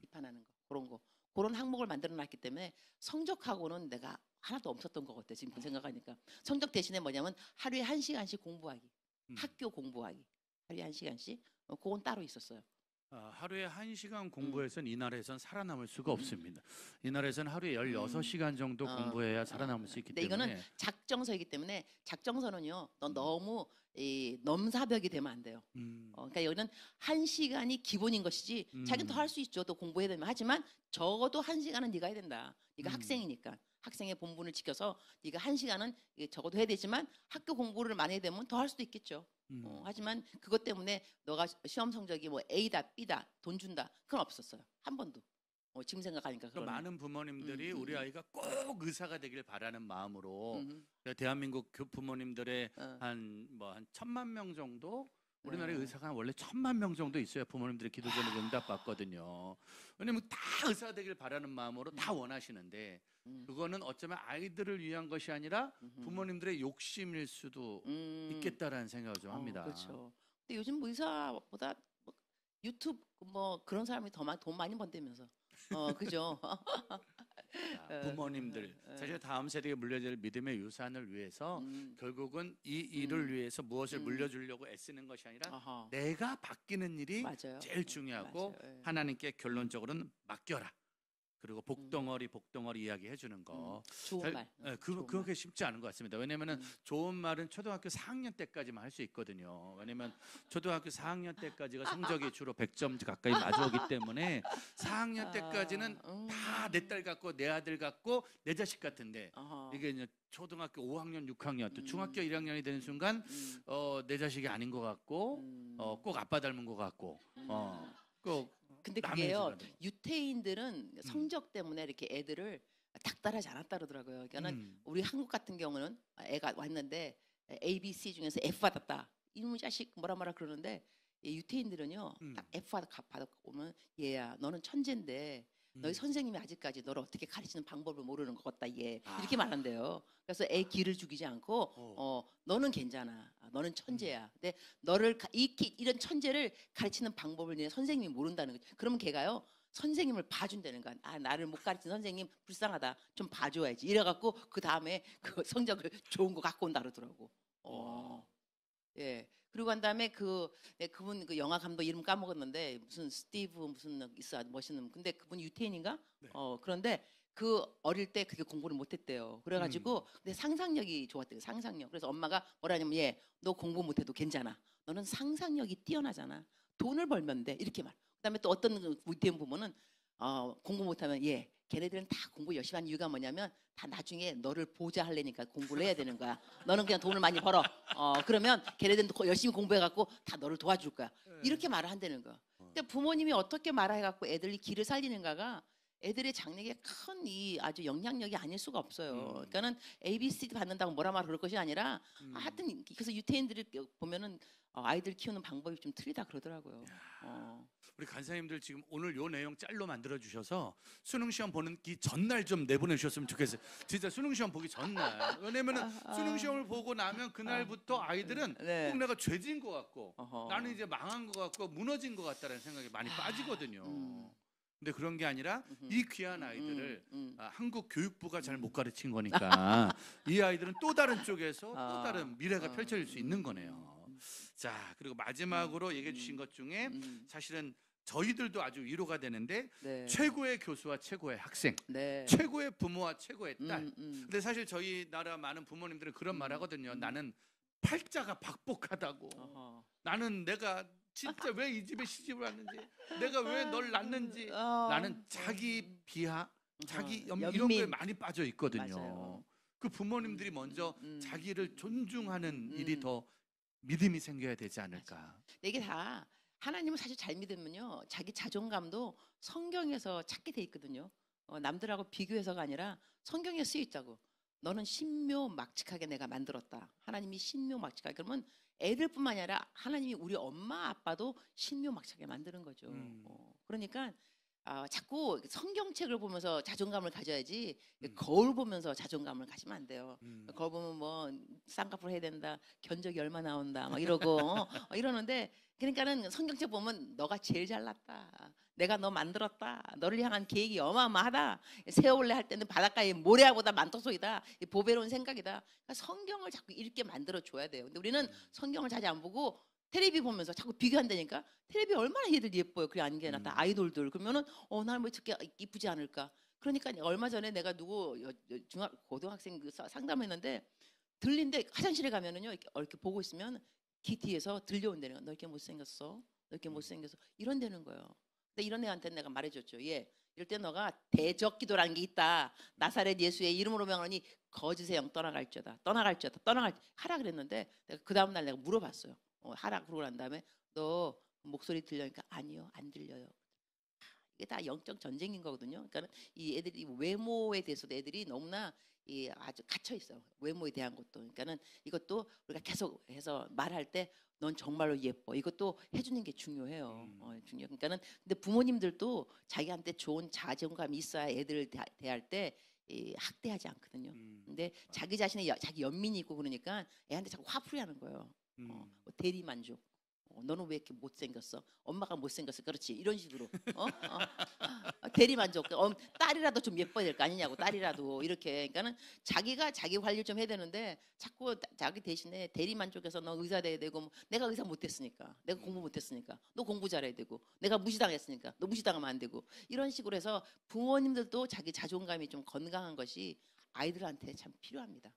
비판하는 거 그런 항목을 만들어놨기 때문에 성적하고는 내가 하나도 없었던 것 같아요. 지금 생각하니까 성적 대신에 뭐냐면 하루에 1시간씩 공부하기, 학교 공부하기 하루에 1시간씩 그건 따로 있었어요. 하루에 1시간 공부해서는 이 나라에선 살아남을 수가 없습니다. 이 나라에서는 하루에 16시간 정도 공부해야 살아남을 수 있기 때문에. 이거는 작정서이기 때문에 작정서는요. 너무 넘사벽이 되면 안 돼요. 그러니까 여기는 1시간이 기본인 것이지 자기는 더 할 수 있죠. 또 공부해야 되면 하지만 적어도 1시간은 네가 해야 된다. 네가 학생이니까. 학생의 본분을 지켜서 네가 1시간은 적어도 해야 되지만 학교 공부를 많이 해야 되면 더 할 수도 있겠죠. 하지만 그것 때문에 너가 시험 성적이 뭐 A다 B다 돈 준다 그건 없었어요. 한 번도. 지금 생각하니까 그러네. 많은 부모님들이 우리 아이가 꼭 의사가 되길 바라는 마음으로 대한민국 부모님들의 한 1,000만 명 정도 우리나라의 의사가 원래 1,000만 명 정도 있어야 부모님들의 기도 제목 응답 받거든요. 왜냐면 다 의사가 되길 바라는 마음으로 다 원하시는데 그거는 어쩌면 아이들을 위한 것이 아니라 부모님들의 욕심일 수도 있겠다라는 생각을 좀 합니다. 그렇죠. 근데 요즘 뭐 의사보다 뭐 유튜브 뭐 그런 사람이 더 돈 많이 번다면서. 그죠? 부모님들 사실 다음 세대에 물려질 믿음의 유산을 위해서 결국은 이 일을 위해서 무엇을 물려주려고 애쓰는 것이 아니라 내가 바뀌는 일이 제일 중요하고 하나님께 결론적으로는 맡겨라. 그리고 복덩어리 이야기해 주는 거. 좋은 말. 그게 쉽지 않은 것 같습니다. 왜냐면은 좋은 말은 초등학교 4학년 때까지만 할 수 있거든요. 왜냐면 초등학교 4학년 때까지가 성적이 주로 100점 가까이 맞아오기 때문에 4학년 때까지는 다 내 딸 같고 내 아들 같고 내 자식 같은데 이게 이제 초등학교 5학년, 6학년 또 중학교 1학년이 되는 순간 내 자식이 아닌 것 같고 꼭 아빠 닮은 것 같고 꼭 근데 그게요. 유태인들은 성적 때문에 이렇게 애들을 닥달하지 않았다 그러더라고요. 그러니까는 우리 한국 같은 경우는 애가 왔는데 A, B, C 중에서 F 받았다. 이놈의 자식 뭐라 그러는데 유태인들은요. 딱 F 받고 오면 얘야 너는 천재인데 너희 선생님이 아직까지 너를 어떻게 가르치는 방법을 모르는 것 같다 얘 이렇게 말한대요. 그래서 애 기를 죽이지 않고 너는 괜찮아. 너는 천재야. 근데 너를 이런 천재를 가르치는 방법을 내 선생님이 모른다는 거죠. 그러면 걔가요. 선생님을 봐준다는 거야. 아 나를 못 가르친 선생님 불쌍하다. 좀 봐줘야지. 이래갖고 그 다음에 그 성적을 좋은 거 갖고 온다 그러더라고. 예. 그리고 한 다음에 그분 그 영화 감독 이름 까먹었는데 무슨 스티브 무슨 있어 멋있는 근데 그분 유태인인가? 네. 그런데 그 어릴 때 그게 공부를 못했대요. 그래가지고 근데 상상력이 좋았대요. 상상력. 그래서 엄마가 뭐라냐면 너 공부 못해도 괜찮아. 너는 상상력이 뛰어나잖아. 돈을 벌면 돼. 이렇게 말. 그다음에 또 어떤 유태인 부모는 공부 못하면 걔네들은 다 공부 열심히 하는 이유가 뭐냐면 다 나중에 너를 보자 하려니까 공부를 해야 되는 거야. 너는 그냥 돈을 많이 벌어. 그러면 걔네들은 열심히 공부해갖고 다 너를 도와줄 거야. 이렇게 말을 한다는 거야. 근데 부모님이 어떻게 말해갖고 애들이 길을 살리는가가 애들의 장래에 큰 아주 영향력이 아닐 수가 없어요. 그러니까는 ABCD 받는다고 뭐라 말 그럴 것이 아니라 하여튼 그래서 유태인들을 보면은 아이들 키우는 방법이 좀 틀리다 그러더라고요. 우리 간사님들 지금 오늘 요 내용 짤로 만들어 주셔서 수능 시험 보는 기 전날 좀 내보내 주셨으면 좋겠어요. 진짜 수능 시험 보기 전날. 왜냐면은 수능 시험을 보고 나면 그날부터 아이들은 꼭 내가 죄진 것 같고 나는 이제 망한 것 같고 무너진 것 같다는 생각이 많이 빠지거든요. 근데 그런 게 아니라 이 귀한 아이들을 한국 교육부가 잘 못 가르친 거니까 이 아이들은 또 다른 쪽에서 또 다른 미래가 펼쳐질 수 있는 거네요. 자, 그리고 마지막으로 얘기해 주신 것 중에 사실은 저희들도 아주 위로가 되는데 최고의 교수와 최고의 학생, 최고의 부모와 최고의 딸. 근데 사실 저희 나라 많은 부모님들은 그런 말 하거든요. 나는 팔자가 박복하다고. 나는 내가 진짜 왜 이 집에 시집을 왔는지, 내가 왜 널 낳는지, 나는 자기 비하, 자기 이런 거에 많이 빠져 있거든요. 맞아요. 그 부모님들이 먼저 자기를 존중하는 일이 더 믿음이 생겨야 되지 않을까. 이게 다 하나님을 사실 잘 믿으면요 자기 자존감도 성경에서 찾게 돼 있거든요. 남들하고 비교해서가 아니라 성경에 쓰여 있다고. 너는 신묘막측하게 내가 만들었다. 하나님이 신묘막측하게. 그러면 애들뿐만 아니라 하나님이 우리 엄마 아빠도 신묘막측하게 만드는 거죠. 그러니까 자꾸 성경책을 보면서 자존감을 가져야지 거울 보면서 자존감을 가지면 안 돼요. 거울 보면 뭐 쌍꺼풀 해야 된다, 견적이 얼마 나온다, 막 이러고 이러는데 그러니까는 성경책 보면 너가 제일 잘났다. 내가 너 만들었다. 너를 향한 계획이 어마어마하다. 세월래 할 때는 바닷가에 모래하고다 만떡소이다. 보배로운 생각이다. 그러니까 성경을 자꾸 읽게 만들어 줘야 돼요. 근데 우리는 성경을 자주 안 보고 텔레비 보면서 자꾸 비교한다니까. 텔레비 얼마나 얘들 예뻐요. 그게 아닌 게 낫다. 아이돌들. 그러면은 나는 뭐 저렇게 이쁘지 않을까. 그러니까 얼마 전에 내가 누구 고등학생 상담했는데 들린데 화장실에 가면은요 이렇게 보고 있으면 귀 뒤에서 들려온다는 거야. 너 이렇게 못생겼어. 너 이렇게 못생겼어. 이런다는 거예요. 근데 이런 애한테 내가 말해줬죠. 이럴 때 너가 대적기도라는 게 있다. 나사렛 예수의 이름으로 명하니 거짓의 영 떠나갈지어다. 하라 그랬는데 내가 그 다음 날 내가 물어봤어요. 하라 그러고 난 다음에 너 목소리 들려니까 아니요 안 들려요. 이게 다 영적 전쟁인 거거든요. 그러니까 이 애들이 외모에 대해서도 애들이 너무나 아주 갇혀 있어요. 외모에 대한 것도. 그러니까는 이것도 우리가 계속 해서 말할 때 넌 정말로 예뻐. 이것도 해주는 게 중요해요. 중요. 그러니까는 근데 부모님들도 자기한테 좋은 자존감이 있어야 애들을 대할 때 학대하지 않거든요. 근데 자기 자신의 자기 연민이 있고 그러니까 애한테 자꾸 화풀이하는 거예요. 대리 만족. 너는 왜 이렇게 못생겼어? 엄마가 못생겼어. 그렇지. 이런 식으로. 대리 만족. 딸이라도 좀 예뻐야 될 거 아니냐고. 딸이라도 이렇게. 그러니까는 자기가 자기 관리를 좀 해야 되는데 자꾸 자기 대신에 대리 만족해서 너 의사 돼야 되고 내가 의사 못했으니까. 내가 공부 못했으니까. 너 공부 잘해야 되고. 내가 무시당했으니까. 너 무시당하면 안 되고. 이런 식으로 해서 부모님들도 자기 자존감이 좀 건강한 것이 아이들한테 참 필요합니다.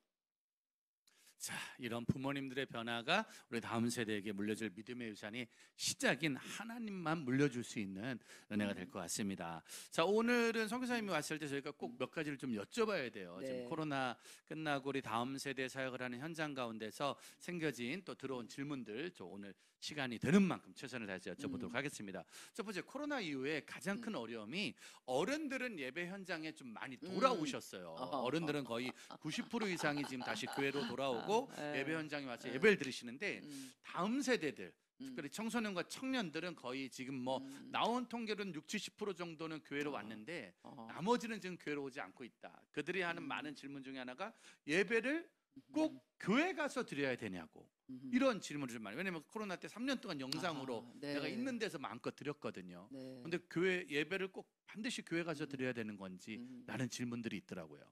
자, 이런 부모님들의 변화가 우리 다음 세대에게 물려줄 믿음의 유산이 시작인 하나님만 물려줄 수 있는 은혜가 될 것 같습니다. 자, 오늘은 선교사님이 왔을 때 저희가 꼭 몇 가지를 좀 여쭤봐야 돼요. 지금 코로나 끝나고 우리 다음 세대 사역을 하는 현장 가운데서 생겨진 또 들어온 질문들 오늘 시간이 되는 만큼 최선을 다해서 여쭤보도록 하겠습니다. 첫 번째, 코로나 이후에 가장 큰 어려움이 어른들은 예배 현장에 좀 많이 돌아오셨어요. 어른들은 거의 90% 이상이 지금 다시 교회로 돌아오고 예배 현장에 와서 예배를 드리시는데 다음 세대들 특별히 청소년과 청년들은 거의 지금 뭐 나온 통계로는 60~70% 정도는 교회로 왔는데 나머지는 지금 교회로 오지 않고 있다. 그들이 하는 많은 질문 중에 하나가 예배를 꼭 교회 가서 드려야 되냐고 이런 질문을 좀 많이. 왜냐면 코로나 때 3년 동안 영상으로 네. 내가 있는 데서 마음껏 드렸거든요. 네. 근데 교회 예배를 꼭 반드시 교회 가서 드려야 되는 건지 라는 질문들이 있더라고요.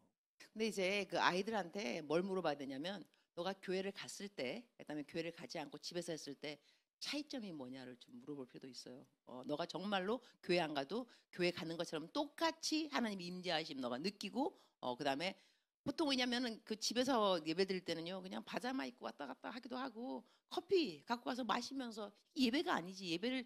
근데 이제 그 아이들한테 뭘 물어봐야 되냐면 너가 교회를 갔을 때, 그다음에 교회를 가지 않고 집에서 했을 때 차이점이 뭐냐를 좀 물어볼 필요도 있어요. 너가 정말로 교회 안 가도 교회 가는 것처럼 똑같이 하나님 임재하심 너가 느끼고, 그다음에 보통 왜냐면은 그 집에서 예배 드릴 때는요 그냥 파자마 입고 왔다 갔다 하기도 하고 커피 갖고 와서 마시면서 예배가 아니지. 예배를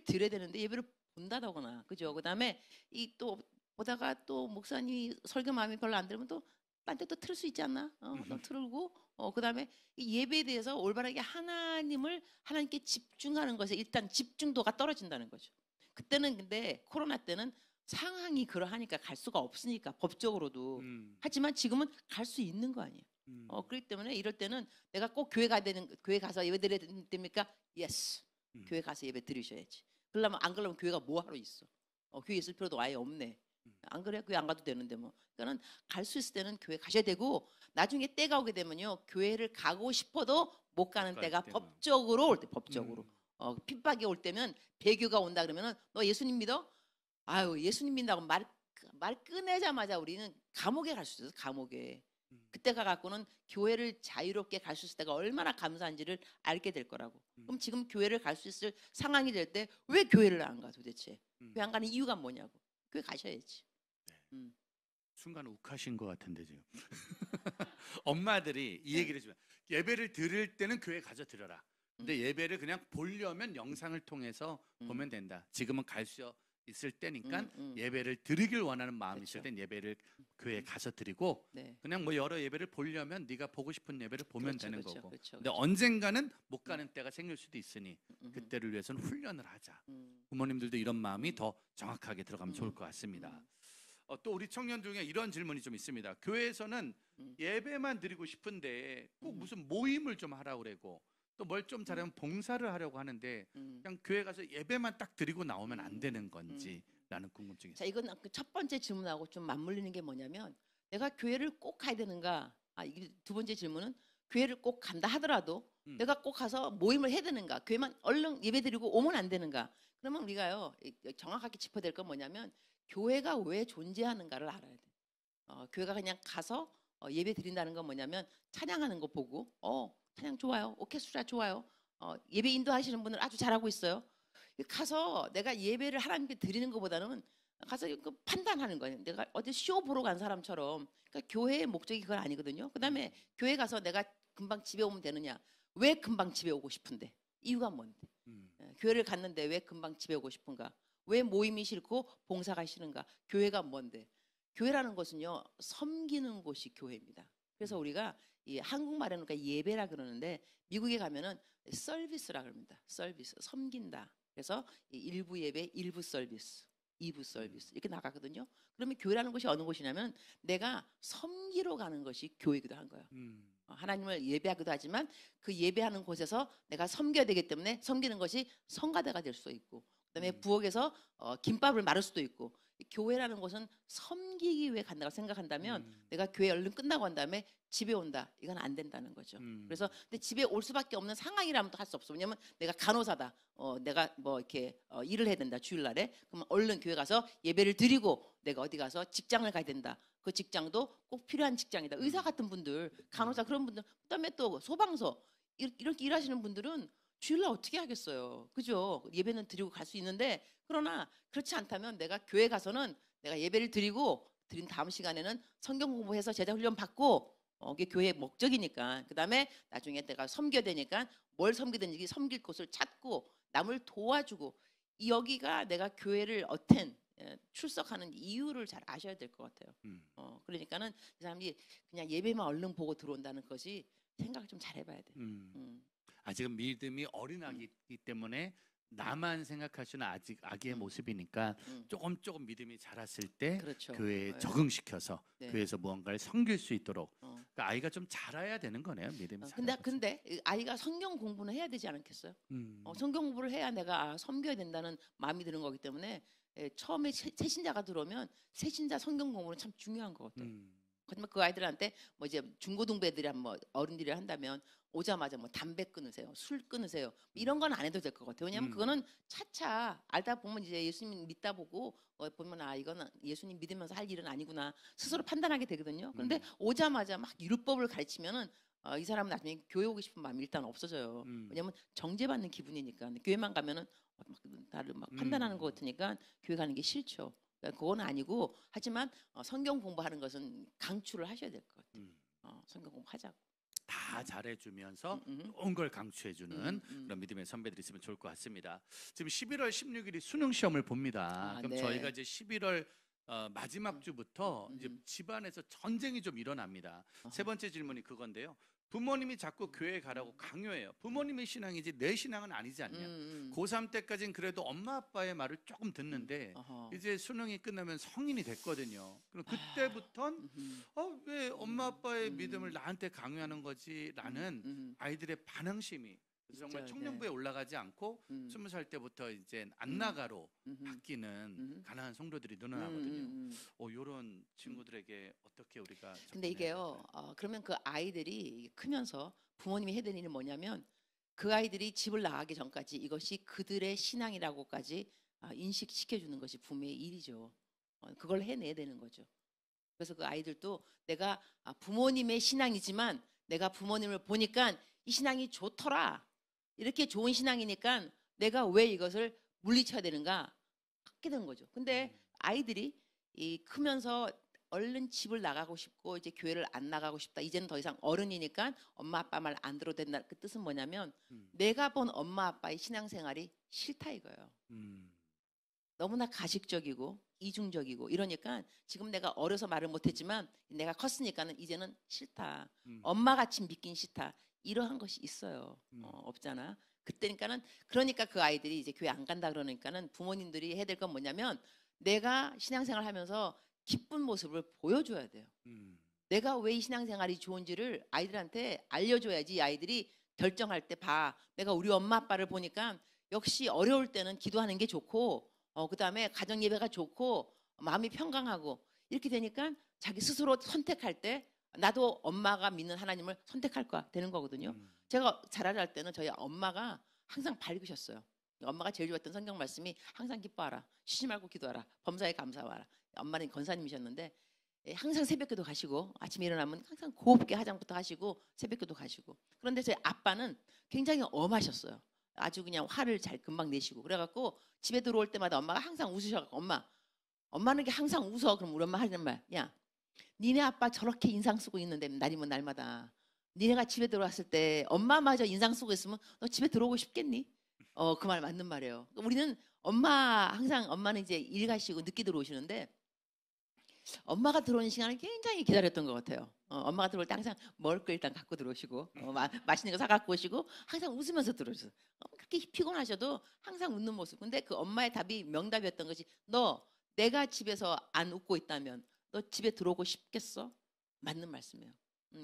드려야 되는데 예배를 본다거나, 그죠? 그다음에 이 또 보다가 또 목사님이 설교 마음에 별로 안 들으면 또 딴 데 또 틀 수 있지 않나? 또 틀고, 그다음에 이 예배에 대해서 올바르게 하나님께 집중하는 것에 일단 집중도가 떨어진다는 거죠. 그때는 근데 코로나 때는 상황이 그러하니까 갈 수가 없으니까 법적으로도. 하지만 지금은 갈 수 있는 거 아니에요. 그렇기 때문에 이럴 때는 내가 꼭 교회 가서 예배 드려야 됩니까? Yes. 교회 가서 예배 드리셔야지. 안 그러면 교회가 뭐 하러 있어? 교회 있을 필요도 아예 없네. 안 그래? 교회 안 가도 되는데 뭐. 그러니까는 갈 수 있을 때는 교회 가셔야 되고, 나중에 때가 오게 되면요 교회를 가고 싶어도 못 가는 때가 법적으로 올 때, 법적으로 핍박이 올 때면 배교가 온다 그러면은 너 예수님 믿어? 아유 예수님 믿는다고 말 꺼내자마자 우리는 감옥에 갈 수 있어요. 감옥에. 그때가 갖고는 교회를 자유롭게 갈 수 있을 때가 얼마나 감사한지를 알게 될 거라고. 그럼 지금 교회를 갈 수 있을 상황이 될 때 왜 교회를 안 가 도대체? 교회 안 가는 이유가 뭐냐고. 교회 가셔야지. 네. 순간 욱하신 것 같은데 지금. 엄마들이 이 얘기를 해주면 예배를 드릴 때는 교회 가서 드려라. 근데 예배를 그냥 보려면 영상을 통해서 보면 된다. 지금은 갈 수 있을 때니까 예배를 드리길 원하는 마음이 있을 땐 예배를 교회에 가서 드리고, 네. 그냥 뭐 여러 예배를 보려면 네가 보고 싶은 예배를 보면 되는 거고. 그렇죠. 근데 언젠가는 못 가는 때가 생길 수도 있으니 그때를 위해서는 훈련을 하자. 부모님들도 이런 마음이 더 정확하게 들어가면 좋을 것 같습니다. 또 우리 청년 중에 이런 질문이 좀 있습니다. 교회에서는 예배만 드리고 싶은데 꼭 무슨 모임을 좀 하라고 그러고 또 뭘 좀 잘하면 봉사를 하려고 하는데 그냥 교회 가서 예배만 딱 드리고 나오면 안 되는 건지 라는 궁금증이 있어요. 자, 이건 그 첫 번째 질문하고 좀 맞물리는 게 뭐냐면 내가 교회를 꼭 가야 되는가? 이게 두 번째 질문은 교회를 꼭 간다 하더라도 내가 꼭 가서 모임을 해야 되는가? 교회만 얼른 예배 드리고 오면 안 되는가? 그러면 우리가요 정확하게 짚어야 될 건 뭐냐면 교회가 왜 존재하는가를 알아야 돼. 교회가 그냥 가서 예배 드린다는 건 뭐냐면 찬양하는 거 보고 찬양 좋아요. 오케스트라 좋아요. 예배 인도하시는 분들 아주 잘하고 있어요. 가서 내가 예배를 하나님께 드리는 것보다는 가서 그 판단하는 거예요. 내가 어디 쇼 보러 간 사람처럼. 그러니까 교회의 목적이 그건 아니거든요. 그다음에 교회 가서 내가 금방 집에 오면 되느냐? 왜 금방 집에 오고 싶은데? 이유가 뭔데? 교회를 갔는데 왜 금방 집에 오고 싶은가? 왜 모임이 싫고 봉사가 싫은가? 교회가 뭔데? 교회라는 것은요 섬기는 곳이 교회입니다. 그래서 우리가 이 한국말에는 그러니까 예배라 그러는데 미국에 가면은 서비스라 그럽니다. 서비스, 섬긴다. 그래서 일부 예배, 일부 서비스, 2부 서비스 이렇게 나가거든요. 그러면 교회라는 곳이 어느 곳이냐면 내가 섬기러 가는 것이 교회이기도 한 거예요. 하나님을 예배하기도 하지만 그 예배하는 곳에서 내가 섬겨야 되기 때문에 섬기는 것이 성가대가 될 수도 있고, 그다음에 부엌에서 김밥을 말을 수도 있고. 교회라는 곳은 섬기기 위해 간다고 생각한다면 내가 교회 얼른 끝나고 한 다음에 집에 온다. 이건 안 된다는 거죠. 그래서 근데 집에 올 수밖에 없는 상황이라면 또 할 수 없어. 왜냐면 내가 간호사다. 내가 뭐 이렇게 일을 해야 된다. 주일날에. 그러면 얼른 교회 가서 예배를 드리고 내가 어디 가서 직장을 가야 된다. 그 직장도 꼭 필요한 직장이다. 의사 같은 분들, 간호사 그런 분들, 그다음에 또 소방서 이렇게 일하시는 분들은 주일날 어떻게 하겠어요. 그죠? 예배는 드리고 갈 수 있는데, 그러나 그렇지 않다면 내가 교회 가서는 내가 예배를 드린 다음 시간에는 성경 공부해서 제자 훈련 받고 이게 교회의 목적이니까. 그다음에 나중에 내가 섬겨야 되니까 뭘 섬기든지 섬길 곳을 찾고 남을 도와주고, 여기가 내가 교회를 출석하는 이유를 잘 아셔야 될 것 같아요. 그러니까는 이 사람이 그냥 예배만 얼른 보고 들어온다는 것이 생각을 좀 잘 해봐야 돼. 아직은 믿음이 어린 아기이기 때문에 나만 생각하시는 아직 아기의 모습이니까 조금 믿음이 자랐을 때 그렇죠. 교회에 네. 적응시켜서 네. 교회에서 무언가를 섬길 수 있도록 그러니까 아이가 좀 자라야 되는 거네요. 믿음이 자라서. 근데 이 아이가 성경 공부는 해야 되지 않겠어요? 성경 공부를 해야 내가 섬겨야 된다는 마음이 드는 거기 때문에 처음에 새신자가 들어오면 새신자 성경 공부는 참 중요한 것 같아요. 하지만 그 아이들한테 뭐 이제 중고등부 애들이 뭐 어른들이 한다면 오자마자 뭐 담배 끊으세요, 술 끊으세요 이런 건 안 해도 될 것 같아요. 왜냐하면 그거는 차차 알다 보면 이제 예수님 믿다 보고 보면 아 이거는 예수님 믿으면서 할 일은 아니구나 스스로 판단하게 되거든요. 그런데 오자마자 막 율법을 가르치면은 이 사람은 나중에 교회 오고 싶은 마음이 일단 없어져요. 왜냐하면 정죄받는 기분이니까 교회만 가면은 막 나를 막 판단하는 것 같으니까 교회 가는 게 싫죠. 그러니까 그건 아니고 하지만 성경 공부하는 것은 강추를 하셔야 될 것 같아요. 성경 공부하자고. 다 잘해주면서 좋은 걸 강추해주는 그런 믿음의 선배들이 있으면 좋을 것 같습니다. 지금 11월 16일이 수능 시험을 봅니다. 그럼 네. 저희가 이제 11월 마지막 주부터 이제 집안에서 전쟁이 좀 일어납니다. 세 번째 질문이 그건데요. 부모님이 자꾸 교회 가라고 강요해요. 부모님의 신앙이지 내 신앙은 아니지 않냐. 고3 때까지는 그래도 엄마 아빠의 말을 조금 듣는데 이제 수능이 끝나면 성인이 됐거든요. 그럼 그때부턴 왜 엄마 아빠의 믿음을 나한테 강요하는 거지? 라는 아이들의 반항심이 정말 청년부에 올라가지 않고 20살 때부터 이제 안 나가로 바뀌는 가난한 성도들이 늘어나거든요. 이런 친구들에게 어떻게 우리가 근데 이게요. 그러면 그 아이들이 크면서 부모님이 해야 되는 일은 뭐냐면 그 아이들이 집을 나가기 전까지 이것이 그들의 신앙이라고까지 인식시켜 주는 것이 부모의 일이죠. 그걸 해내야 되는 거죠. 그래서 그 아이들도 내가 부모님의 신앙이지만 내가 부모님을 보니까 이 신앙이 좋더라. 이렇게 좋은 신앙이니까 내가 왜 이것을 물리쳐야 되는가 하게 되는 거죠. 근데 아이들이 크면서 얼른 집을 나가고 싶고 이제 교회를 안 나가고 싶다. 이제는 더 이상 어른이니까 엄마 아빠 말 안 들어도 된다. 그 뜻은 뭐냐면 내가 본 엄마 아빠의 신앙생활이 싫다 이거예요. 너무나 가식적이고 이중적이고 이러니까 지금 내가 어려서 말을 못했지만 내가 컸으니까는 이제는 싫다. 엄마같이 믿긴 싫다. 이러한 것이 있어요. 없잖아. 그때니까는 그러니까 그 아이들이 이제 교회 안 간다 그러니까는 부모님들이 해야 될 건 뭐냐면 내가 신앙생활 하면서 기쁜 모습을 보여줘야 돼요. 내가 왜 이 신앙생활이 좋은지를 아이들한테 알려줘야지 이 아이들이 결정할 때 봐. 내가 우리 엄마 아빠를 보니까 역시 어려울 때는 기도하는 게 좋고 그다음에 가정 예배가 좋고 마음이 평강하고 이렇게 되니까 자기 스스로 선택할 때 나도 엄마가 믿는 하나님을 선택할 거야 되는 거거든요. 제가 자라날 때는 저희 엄마가 항상 밝으셨어요. 엄마가 제일 좋아했던 성경 말씀이 항상 기뻐하라. 쉬지 말고 기도하라. 범사에 감사하라. 엄마는 권사님이셨는데 항상 새벽기도 가시고 아침에 일어나면 항상 곱게 화장부터 하시고 새벽기도 가시고. 그런데 저희 아빠는 굉장히 엄하셨어요. 아주 그냥 화를 잘 금방 내시고 그래갖고 집에 들어올 때마다 엄마가 항상 웃으셔갖고 엄마는 게 항상 웃어. 그럼 우리 엄마 하는 말, 야 니네 아빠 저렇게 인상 쓰고 있는데 날이면 날마다 니네가 집에 들어왔을 때 엄마마저 인상 쓰고 있으면 너 집에 들어오고 싶겠니? 그 말 맞는 말이에요. 우리는 항상 엄마는 이제 일 가시고 늦게 들어오시는데 엄마가 들어오는 시간을 굉장히 기다렸던 것 같아요. 엄마가 들어올 때 항상 먹을 거 일단 갖고 들어오시고 맛있는 거 사갖고 오시고 항상 웃으면서 들어오셔서 그렇게 피곤하셔도 항상 웃는 모습. 근데 그 엄마의 답이 명답이었던 것이 너 내가 집에서 안 웃고 있다면 너 집에 들어오고 싶겠어? 맞는 말씀이에요.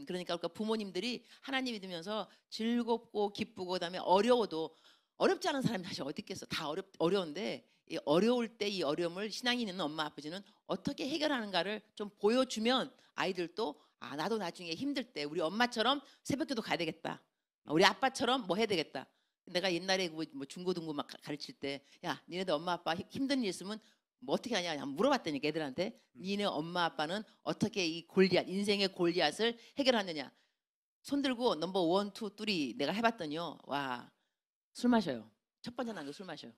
그러니까 부모님들이 하나님 믿으면서 즐겁고 기쁘고 그다음에 어려워도 어렵지 않은 사람이 사실 어디 있겠어. 다 어려운데 이 어려울 때 이 어려움을 신앙이 있는 엄마 아버지는 어떻게 해결하는가를 좀 보여주면 아이들도 나도 나중에 힘들 때 우리 엄마처럼 새벽기도 가야 되겠다. 우리 아빠처럼 뭐 해야 되겠다. 내가 옛날에 뭐 중고등부 막 가르칠 때 야 니네들 엄마 아빠 힘든 일 있으면 뭐 어떻게 하냐 물어봤다니까 애들한테 니네 엄마 아빠는 어떻게 이 골리앗 인생의 골리앗을 해결하느냐 손 들고 넘버 1, 2, 3 내가 해봤더니요 와 술 마셔요. 첫 번째 난거 술 마셔요.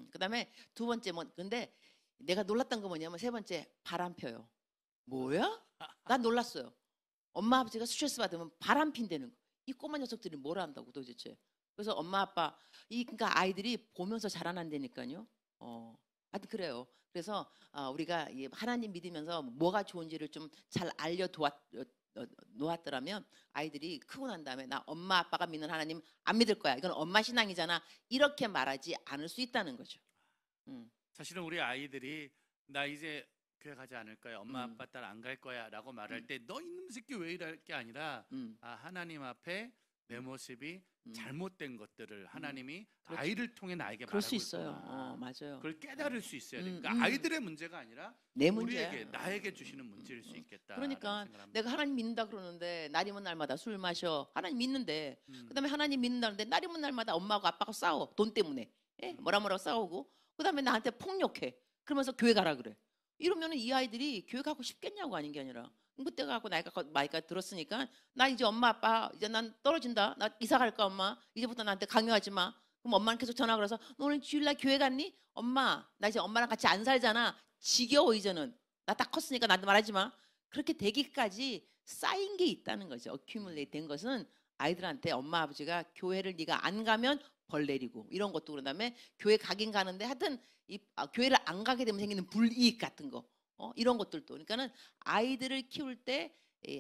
그다음에 두 번째 근데 내가 놀랐던 거 뭐냐면 세 번째 바람 펴요. 뭐야? 난 놀랐어요. 엄마 아버지가 스트레스 받으면 바람 핀다는 거. 이 꼬마 녀석들이 뭘 안다고 도대체. 그래서 엄마 아빠 그러니까 아이들이 보면서 자라난다니까요. 하여튼 그래요. 그래서 우리가 하나님 믿으면서 뭐가 좋은지를 좀 잘 놓았더라면 아이들이 크고 난 다음에 나 엄마 아빠가 믿는 하나님 안 믿을 거야. 이건 엄마 신앙이잖아. 이렇게 말하지 않을 수 있다는 거죠. 사실은 우리 아이들이 나 이제 교회 가지 않을 거야. 엄마 아빠 딸 안 갈 거야라고 말할 때 너 이놈 새끼 왜 이럴 게 아니라 하나님 앞에 내 모습이 잘못된 것들을 하나님이 그렇죠. 아이를 통해 나에게 그럴 말하고 수 있어요. 있구나. 맞아요. 그걸 깨달을 수 있어야 돼. 그러니까 아이들의 문제가 아니라 내 우리에게 문제야. 나에게 주시는 문제일 수 있겠다. 그러니까 내가 하나님 믿는다 그러는데 날이면 날마다 술 마셔. 하나님 믿는데 그다음에 하나님 믿는다는데 날이면 날마다 엄마하고 아빠가 싸워. 돈 때문에. 예? 뭐라 싸우고 그다음에 나한테 폭력해. 그러면서 교회 가라 그래. 이러면은 이 아이들이 교회 가고 싶겠냐고 아닌 게 아니라 그때 가고 나이가 들었으니까 나 이제 엄마 아빠 이제 난 떨어진다. 나 이사 갈까 엄마. 이제부터 나한테 강요하지 마. 그럼 엄마는 계속 전화 걸어서 너 오늘 주일날 교회 갔니? 엄마 나 이제 엄마랑 같이 안 살잖아. 지겨워 이제는. 나 딱 컸으니까 나한테 말하지 마. 그렇게 되기까지 쌓인 게 있다는 거죠. 어큐뮬레이트 된 것은 아이들한테 엄마 아버지가 교회를 네가 안 가면 벌 내리고 이런 것도 그런 다음에 교회 가긴 가는데 하여튼 교회를 안 가게 되면 생기는 불이익 같은 거 이런 것들도 그러니까는 아이들을 키울 때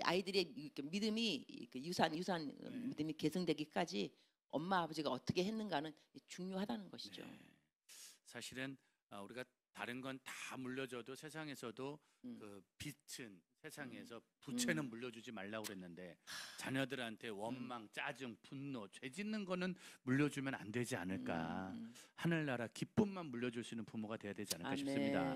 아이들의 믿음이 유산 믿음이 계승되기까지 엄마 아버지가 어떻게 했는가는 중요하다는 것이죠. 네. 사실은 우리가 다른 건 다 물려줘도 세상에서도 그 빛은 세상에서 부채는 물려주지 말라고 그랬는데 자녀들한테 원망, 짜증, 분노, 죄 짓는 거는 물려주면 안 되지 않을까. 하늘나라 기쁨만 물려줄 수 있는 부모가 돼야 되지 않을까 싶습니다.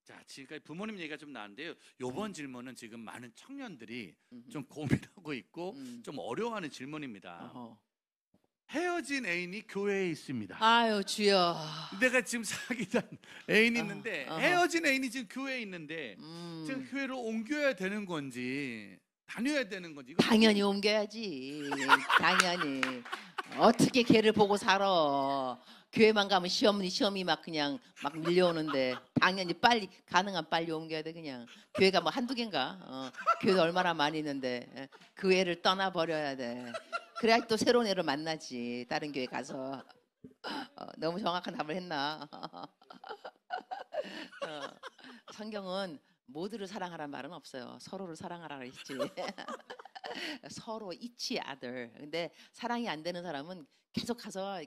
자, 지금까지 부모님 얘기가 좀 나왔는데요. 이번 질문은 지금 많은 청년들이 좀 고민하고 있고 좀 어려워하는 질문입니다. 헤어진 애인이 교회에 있습니다. 아유 주여. 내가 지금 사귀던 애인이 있는데 헤어진 애인이 지금 교회에 있는데 지금 교회를 옮겨야 되는 건지 다녀야 되는 건지 당연히 옮겨야지. 당연히. 어떻게 걔를 보고 살아. 교회만 가면 시험이 막 그냥 막 밀려오는데 당연히 빨리 가능한 빨리 옮겨야 돼 그냥. 교회가 뭐 한두 개인가. 교회도 얼마나 많이 있는데 그 애를 떠나버려야 돼. 그래야 또 새로운 애를 만나지. 다른 교회 가서. 너무 정확한 답을 했나. 성경은 모두를 사랑하라는 말은 없어요. 서로를 사랑하라 그랬지. 서로 each other. 근데 사랑이 안 되는 사람은 계속 가서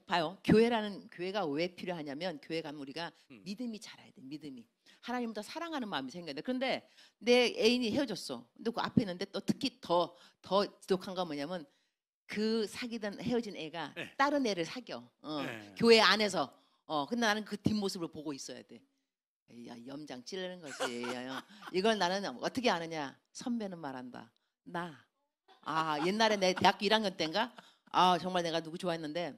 봐요. 교회가 왜 필요하냐면 교회 가면 우리가 믿음이 자라야 돼. 믿음이. 하나님보다 사랑하는 마음이 생겨야 돼. 그런데 내 애인이 헤어졌어. 근데 그 앞에 있는데 또 특히 더 지독한 건 뭐냐면 그 사귀던 헤어진 애가 다른 애를 사겨. 교회 안에서. 근데 나는 그 뒷모습을 보고 있어야 돼. 야, 염장 찌르는 거지. 이걸 나는 어떻게 아느냐? 선배는 말한다. 옛날에 내 대학교 1학년 때인가? 정말 내가 누구 좋아했는데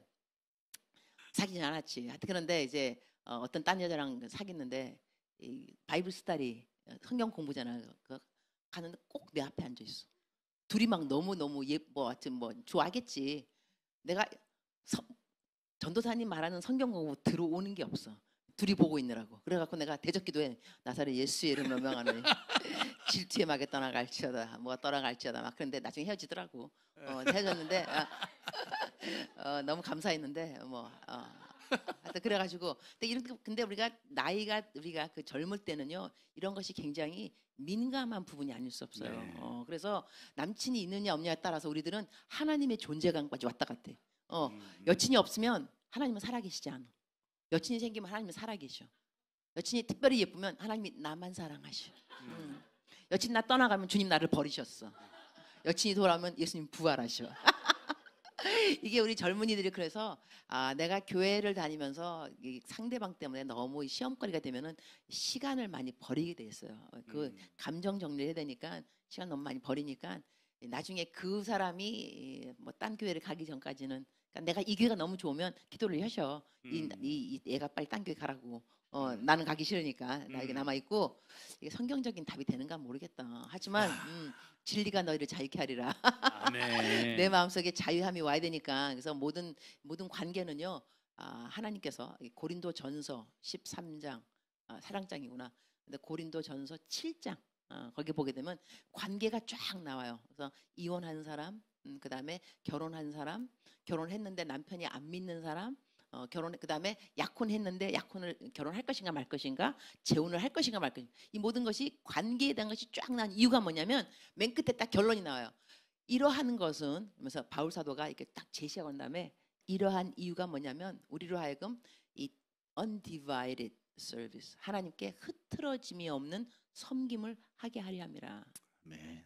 사귀진 않았지. 하여튼 그런데 이제 어떤 딴 여자랑 사귀는데 이 바이블 스터디 성경 공부잖아. 가는데 꼭 내 앞에 앉아 있어. 둘이 막 너무 예뻐. 하여튼 뭐 좋아하겠지. 내가 전도사님 말하는 성경 공부 들어오는 게 없어. 둘이 보고 있느라고. 그래갖고 내가 대적기도해. 나사렛 예수의 이름 명명하노니 질투에 막에 떠나갈지어다. 뭐가 떠나갈지어다. 막 그런데 나중에 헤어지더라고. 헤어졌는데 너무 감사했는데 하여튼 그래가지고 근데 우리가 그 젊을 때는요 이런 것이 굉장히 민감한 부분이 아닐 수 없어요. 네. 그래서 남친이 있느냐 없느냐에 따라서 우리들은 하나님의 존재감까지 왔다 갔아. 여친이 없으면 하나님은 살아계시지 않아. 여친이 생기면 하나님은 살아계셔. 여친이 특별히 예쁘면 하나님이 나만 사랑하셔. 여친 나 떠나가면 주님 나를 버리셨어. 여친이 돌아오면 예수님 부활하셔. 이게 우리 젊은이들이 그래서 내가 교회를 다니면서 이 상대방 때문에 너무 시험거리가 되면은 시간을 많이 버리게 돼 있어요. 그 감정 정리해야 되니까 시간 너무 많이 버리니까 나중에 그 사람이 뭐 딴 교회를 가기 전까지는 그러니까 내가 이 교회가 너무 좋으면 기도를 하셔. 이 애가 빨리 딴 교회 가라고. 나는 가기 싫으니까 나에게 남아 있고 이게 성경적인 답이 되는가 모르겠다. 하지만 진리가 너희를 자유케 하리라. 아멘. 내 마음속에 자유함이 와야 되니까 그래서 모든 관계는요 하나님께서 고린도전서 13장 사랑장이구나. 근데 고린도전서 7장 거기 보게 되면 관계가 쫙 나와요. 그래서 이혼한 사람, 그다음에 결혼한 사람, 결혼했는데 남편이 안 믿는 사람, 결혼 그다음에 약혼했는데 약혼을 결혼할 것인가 말 것인가, 재혼을 할 것인가 말 것인가, 이 모든 것이 관계에 대한 것이 쫙 난 이유가 뭐냐면 맨 끝에 딱 결론이 나와요. 이러한 것은 그러면서 바울 사도가 이렇게 딱 제시하고 난 다음에 이러한 이유가 뭐냐면 우리로 하여금 이 undivided service, 하나님께 흐트러짐이 없는 섬김을 하게 하려 함이라. 네.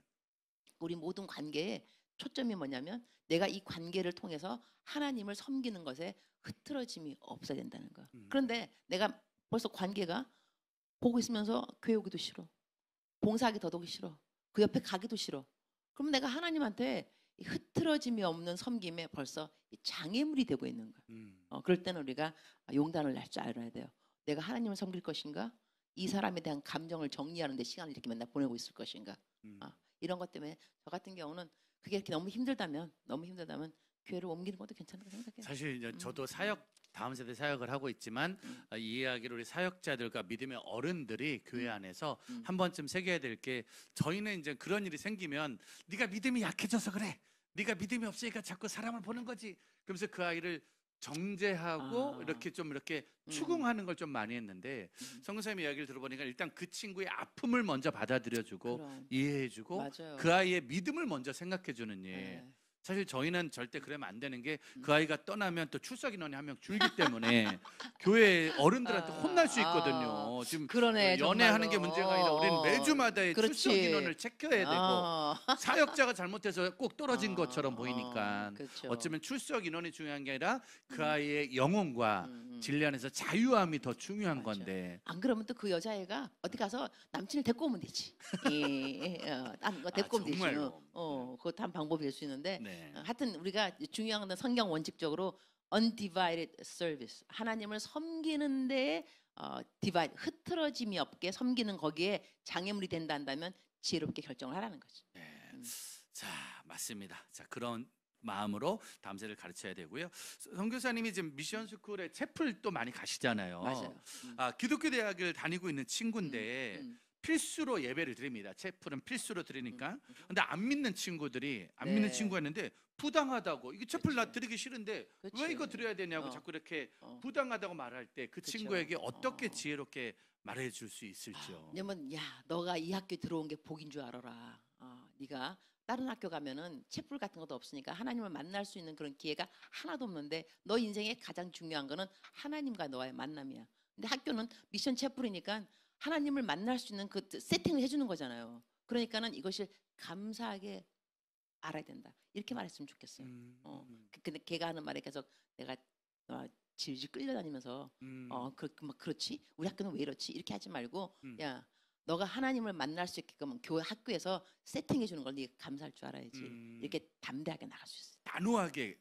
우리 모든 관계에 초점이 뭐냐면 내가 이 관계를 통해서 하나님을 섬기는 것에 흐트러짐이 없어야 된다는 거. 그런데 내가 벌써 관계가 보고 있으면서 교회 오기도 싫어, 봉사하기 더더욱 싫어, 그 옆에 가기도 싫어. 그럼 내가 하나님한테 이 흐트러짐이 없는 섬김에 벌써 이 장애물이 되고 있는 거야. 그럴 때는 우리가 용단을 낼 줄 알아야 돼요. 내가 하나님을 섬길 것인가, 이 사람에 대한 감정을 정리하는 데 시간을 이렇게 맨날 보내고 있을 것인가. 이런 것 때문에 저 같은 경우는 그게 이렇게 너무 힘들다면 교회를 옮기는 것도 괜찮다고 생각해요. 사실 이제 저도 사역, 다음 세대 사역을 하고 있지만 이 이야기를 우리 사역자들과 믿음의 어른들이 교회 안에서 한 번쯤 새겨야 될 게, 저희는 이제 그런 일이 생기면 네가 믿음이 약해져서 그래, 네가 믿음이 없으니까 자꾸 사람을 보는 거지, 그러면서 그 아이를 정죄하고 이렇게 추궁하는 걸 좀 많이 했는데, 성교사님 이야기를 들어보니까 일단 그 친구의 아픔을 먼저 받아들여주고 이해해주고 맞아요. 그 아이의 믿음을 먼저 생각해주는 일. 네. 사실 저희는 절대 그러면 안 되는 게, 그 아이가 떠나면 또 출석 인원이 한 명 줄기 때문에 교회 어른들한테 혼날 수 있거든요. 지금 그러네, 연애하는 정말로. 게 문제가 아니라 우리는 매주마다의 그렇지. 출석 인원을 체크해야 되고, 사역자가 잘못해서 꼭 떨어진 것처럼 보이니까 그렇죠. 어쩌면 출석 인원이 중요한 게 아니라 그 아이의 영혼과 진리 안에서 자유함이 더 중요한 맞아. 건데, 안 그러면 또 그 여자애가 어디 가서 남친을 데리고 오면 되지. 딴 거 데리고 오면 되지. 정말로. 그것도 한 방법이 될 수 있는데, 네. 하여튼 우리가 중요한 건 성경 원칙적으로 undivided service, 하나님을 섬기는데 divide, 흐트러짐이 없게 섬기는 거기에 장애물이 된다 한다면 지혜롭게 결정을 하라는 거지. 네. 자, 맞습니다. 자, 그런 마음으로 다음 세대를 가르쳐야 되고요. 선교사님이 지금 미션 스쿨에 채플 또 많이 가시잖아요. 맞아요. 기독교 대학을 다니고 있는 친구인데 필수로 예배를 드립니다. 채플은 필수로 드리니까. 근데 안 믿는 친구들이 안 믿는 친구가 있는데 부당하다고, 이게 채플 나 드리기 싫은데 그치. 왜 이거 드려야 되냐고 자꾸 이렇게 부당하다고 말할 때 그 친구에게 어떻게 지혜롭게 말해줄 수 있을지요. 왜냐면 야, 너가 이 학교 들어온 게 복인 줄 알아라. 네가 다른 학교 가면은 채플 같은 것도 없으니까 하나님을 만날 수 있는 그런 기회가 하나도 없는데, 너 인생에 가장 중요한 거는 하나님과 너와의 만남이야. 근데 학교는 미션 채플이니까 하나님을 만날 수 있는 그 세팅을 해주는 거잖아요. 그러니까는 이것을 감사하게 알아야 된다, 이렇게 말했으면 좋겠어요. 근데 걔가 하는 말에 계속 내가 질질 끌려다니면서 그렇지, 우리 학교는 왜 이렇지, 이렇게 하지 말고 야, 너가 하나님을 만날 수 있게끔 교회 학교에서 세팅해 주는 걸 네가 감사할 줄 알아야지. 이렇게 담대하게 나갈 수 있어. 단호하게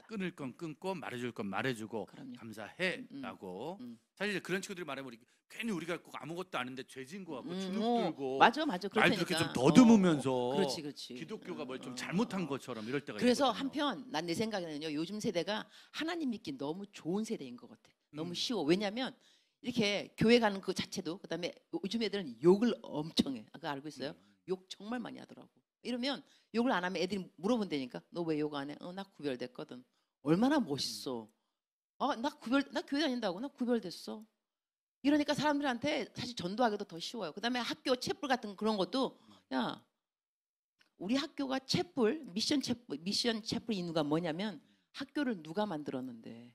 끊을 건 끊고 말해줄 건 말해주고 그럼요. 감사해라고. 사실 그런 친구들이 말하면 괜히 우리가 꼭 아무것도 아는데 죄진 거 같고 주눅 들고 맞아 말도 그렇다니까. 이렇게 좀 더듬으면서 그렇지. 기독교가 뭘 좀 잘못한 것처럼 이럴 때가 그래서 있거든요. 한편 난 내 생각에는요, 요즘 세대가 하나님 믿기 너무 좋은 세대인 것 같아. 너무 쉬워. 왜냐하면 이렇게 교회 가는 그 자체도, 그다음에 요즘 애들은 욕을 엄청 해. 그거 알고 있어요? 욕 정말 많이 하더라고. 이러면 욕을 안 하면 애들이 물어본다니까. 너 왜 욕 안 해? 나 구별됐거든. 얼마나 멋있어. 나 교회 다닌다고 나 구별됐어. 이러니까 사람들한테 사실 전도하기도 더 쉬워요. 그다음에 학교 채플 같은 그런 것도, 야, 우리 학교가 미션 채플 이유가 뭐냐면 학교를 누가 만들었는데,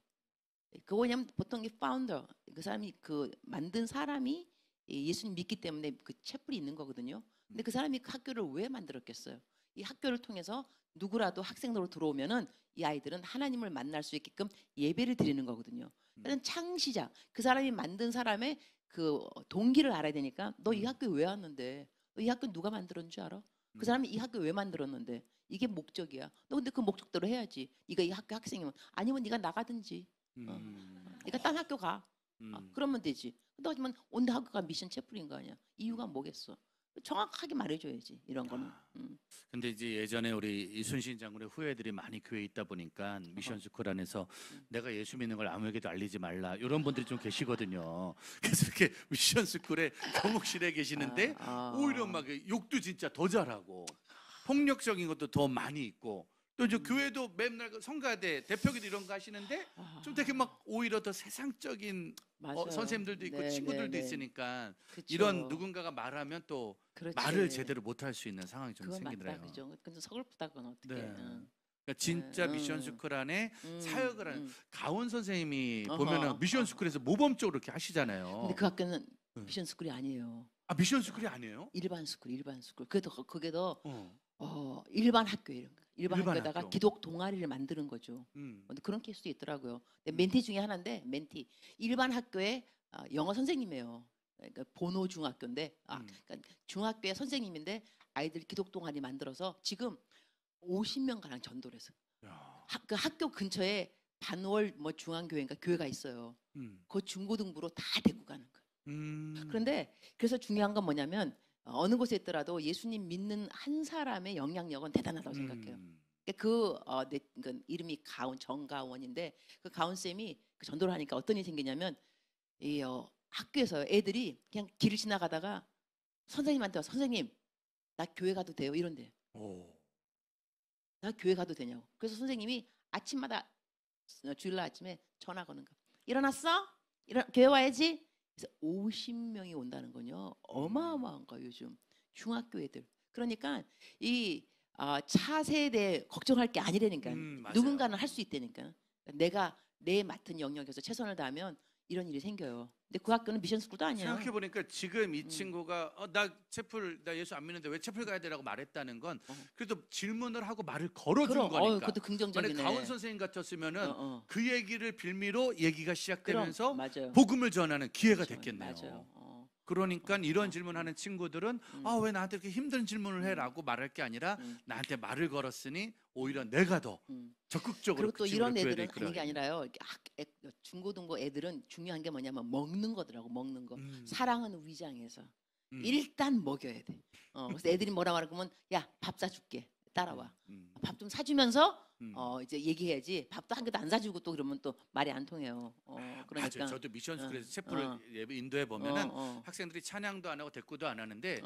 그거냐면 보통 이 파운더, 그 사람이 그 만든 사람이 예수님 믿기 때문에 그 채플이 있는 거거든요. 근데 그 사람이 그 학교를 왜 만들었겠어요? 이 학교를 통해서 누구라도 학생으로 들어오면은 이 아이들은 하나님을 만날 수 있게끔 예배를 드리는 거거든요. 그래서 창시자, 그 사람이 만든 사람의 그 동기를 알아야 되니까, 너 이 학교 왜 왔는데? 너 이 학교 누가 만들었는 줄 알아? 그 사람이 이 학교 왜 만들었는데? 이게 목적이야. 너 근데 그 목적대로 해야지. 네가 이 학교 학생이면, 아니면 네가 나가든지. 네가 딴 학교 가. 그러면 되지. 근데 하지만 온 학교가 미션 채플인 거 아니야. 이유가 뭐겠어? 정확하게 말해줘야지, 이런 거는. 근데 이제 예전에 우리 이순신 장군의 후예들이 많이 교회에 있다 보니까 미션 스쿨 안에서 내가 예수 믿는 걸 아무에게도 알리지 말라, 이런 분들이 좀 계시거든요. 그래서 이렇게 미션 스쿨에 교목실에 계시는데 오히려 막 욕도 진짜 더 잘하고 폭력적인 것도 더 많이 있고 또 이제 교회도 맨날 그 성가대 대표기도 이런 거 하시는데 좀 되게 막 오히려 더 세상적인 선생님들도 있고 네, 친구들도 네, 네. 있으니까 그쵸. 이런 누군가가 말하면 또 그렇지. 말을 제대로 못할 수 있는 상황이 좀 그건 생기더라고요. 맞다, 그죠? 근데 서글프다 그건 어떻게? 네. 그러니까 진짜 미션 스쿨 안에 사역을 하는 가온 선생님이 보면은 미션 스쿨에서 모범적으로 이렇게 하시잖아요. 근데 그 학교는 미션 스쿨이 아니에요. 아, 미션 스쿨이 아니에요? 일반 스쿨. 그게 더 일반 학교예요. 일반 학교에다가 학교. 기독 동아리를 만드는 거죠. 근데 그런 케이스도 있더라고요. 근데 멘티 중에 하나인데 멘티 일반 학교에 영어 선생님이에요. 그러니까 보노 중학교인데 그러니까 중학교의 선생님인데 아이들 기독 동아리 만들어서 지금 50명 가량 전도를 해서 그 학교 근처에 반월 뭐 중앙교회인가 교회가 있어요. 그 중고등부로 다 데리고 가는 거예요. 그런데 그래서 중요한 건 뭐냐면 어느 곳에 있더라도 예수님 믿는 한 사람의 영향력은 대단하다고 생각해요. 그 이름이 정가원인데 그 가온 쌤이 그 전도를 하니까 어떤 일이 생기냐면 이 학교에서 애들이 그냥 길을 지나가다가 선생님한테 와서 선생님 나 교회 가도 돼요? 이런데 나 교회 가도 되냐고. 그래서 선생님이 아침마다 주일날 아침에 전화 거는 거. 일어났어? 교회 와야지. 그래서 50명이 온다는 거요. 어마어마한 거예요 요즘 중학교 애들. 그러니까 이 차세대 걱정할 게 아니라니까. 누군가는 할 수 있다니까. 내가 내 맡은 영역에서 최선을 다하면 이런 일이 생겨요. 근데 그 학교는 미션 스쿨도 아니에요. 생각해 보니까 지금 이 친구가 나 예수 안 믿는데 왜 채플 가야 되라고 말했다는 건 그래도 질문을 하고 말을 걸어준 거니까. 그것도 긍정적이네. 만약 가온 선생님 같았으면은 그 얘기를 빌미로 얘기가 시작되면서 맞아요. 복음을 전하는 기회가 그렇죠. 됐겠네요. 맞아요. 그러니까 이런 질문하는 친구들은 왜 나한테 이렇게 힘든 질문을 해라고 말할 게 아니라 나한테 말을 걸었으니 오히려 내가 더 적극적으로. 그리고 또 이런 애들은 아닌 게 아니라요. 중고등부 애들은 중요한 게 뭐냐면 먹는 거더라고. 먹는 거. 사랑은 위장에서 일단 먹여야 돼. 그래서 애들이 뭐라 말하면 야, 밥 사줄게. 따라와. 밥 좀 사주면서 이제 얘기해야지. 밥도 한 개도 안 사주고 또 그러면 또 말이 안 통해요. 그러니까 맞아요. 저도 미션 스쿨에서 채플을 예배 인도해 보면은 학생들이 찬양도 안 하고 대꾸도 안 하는데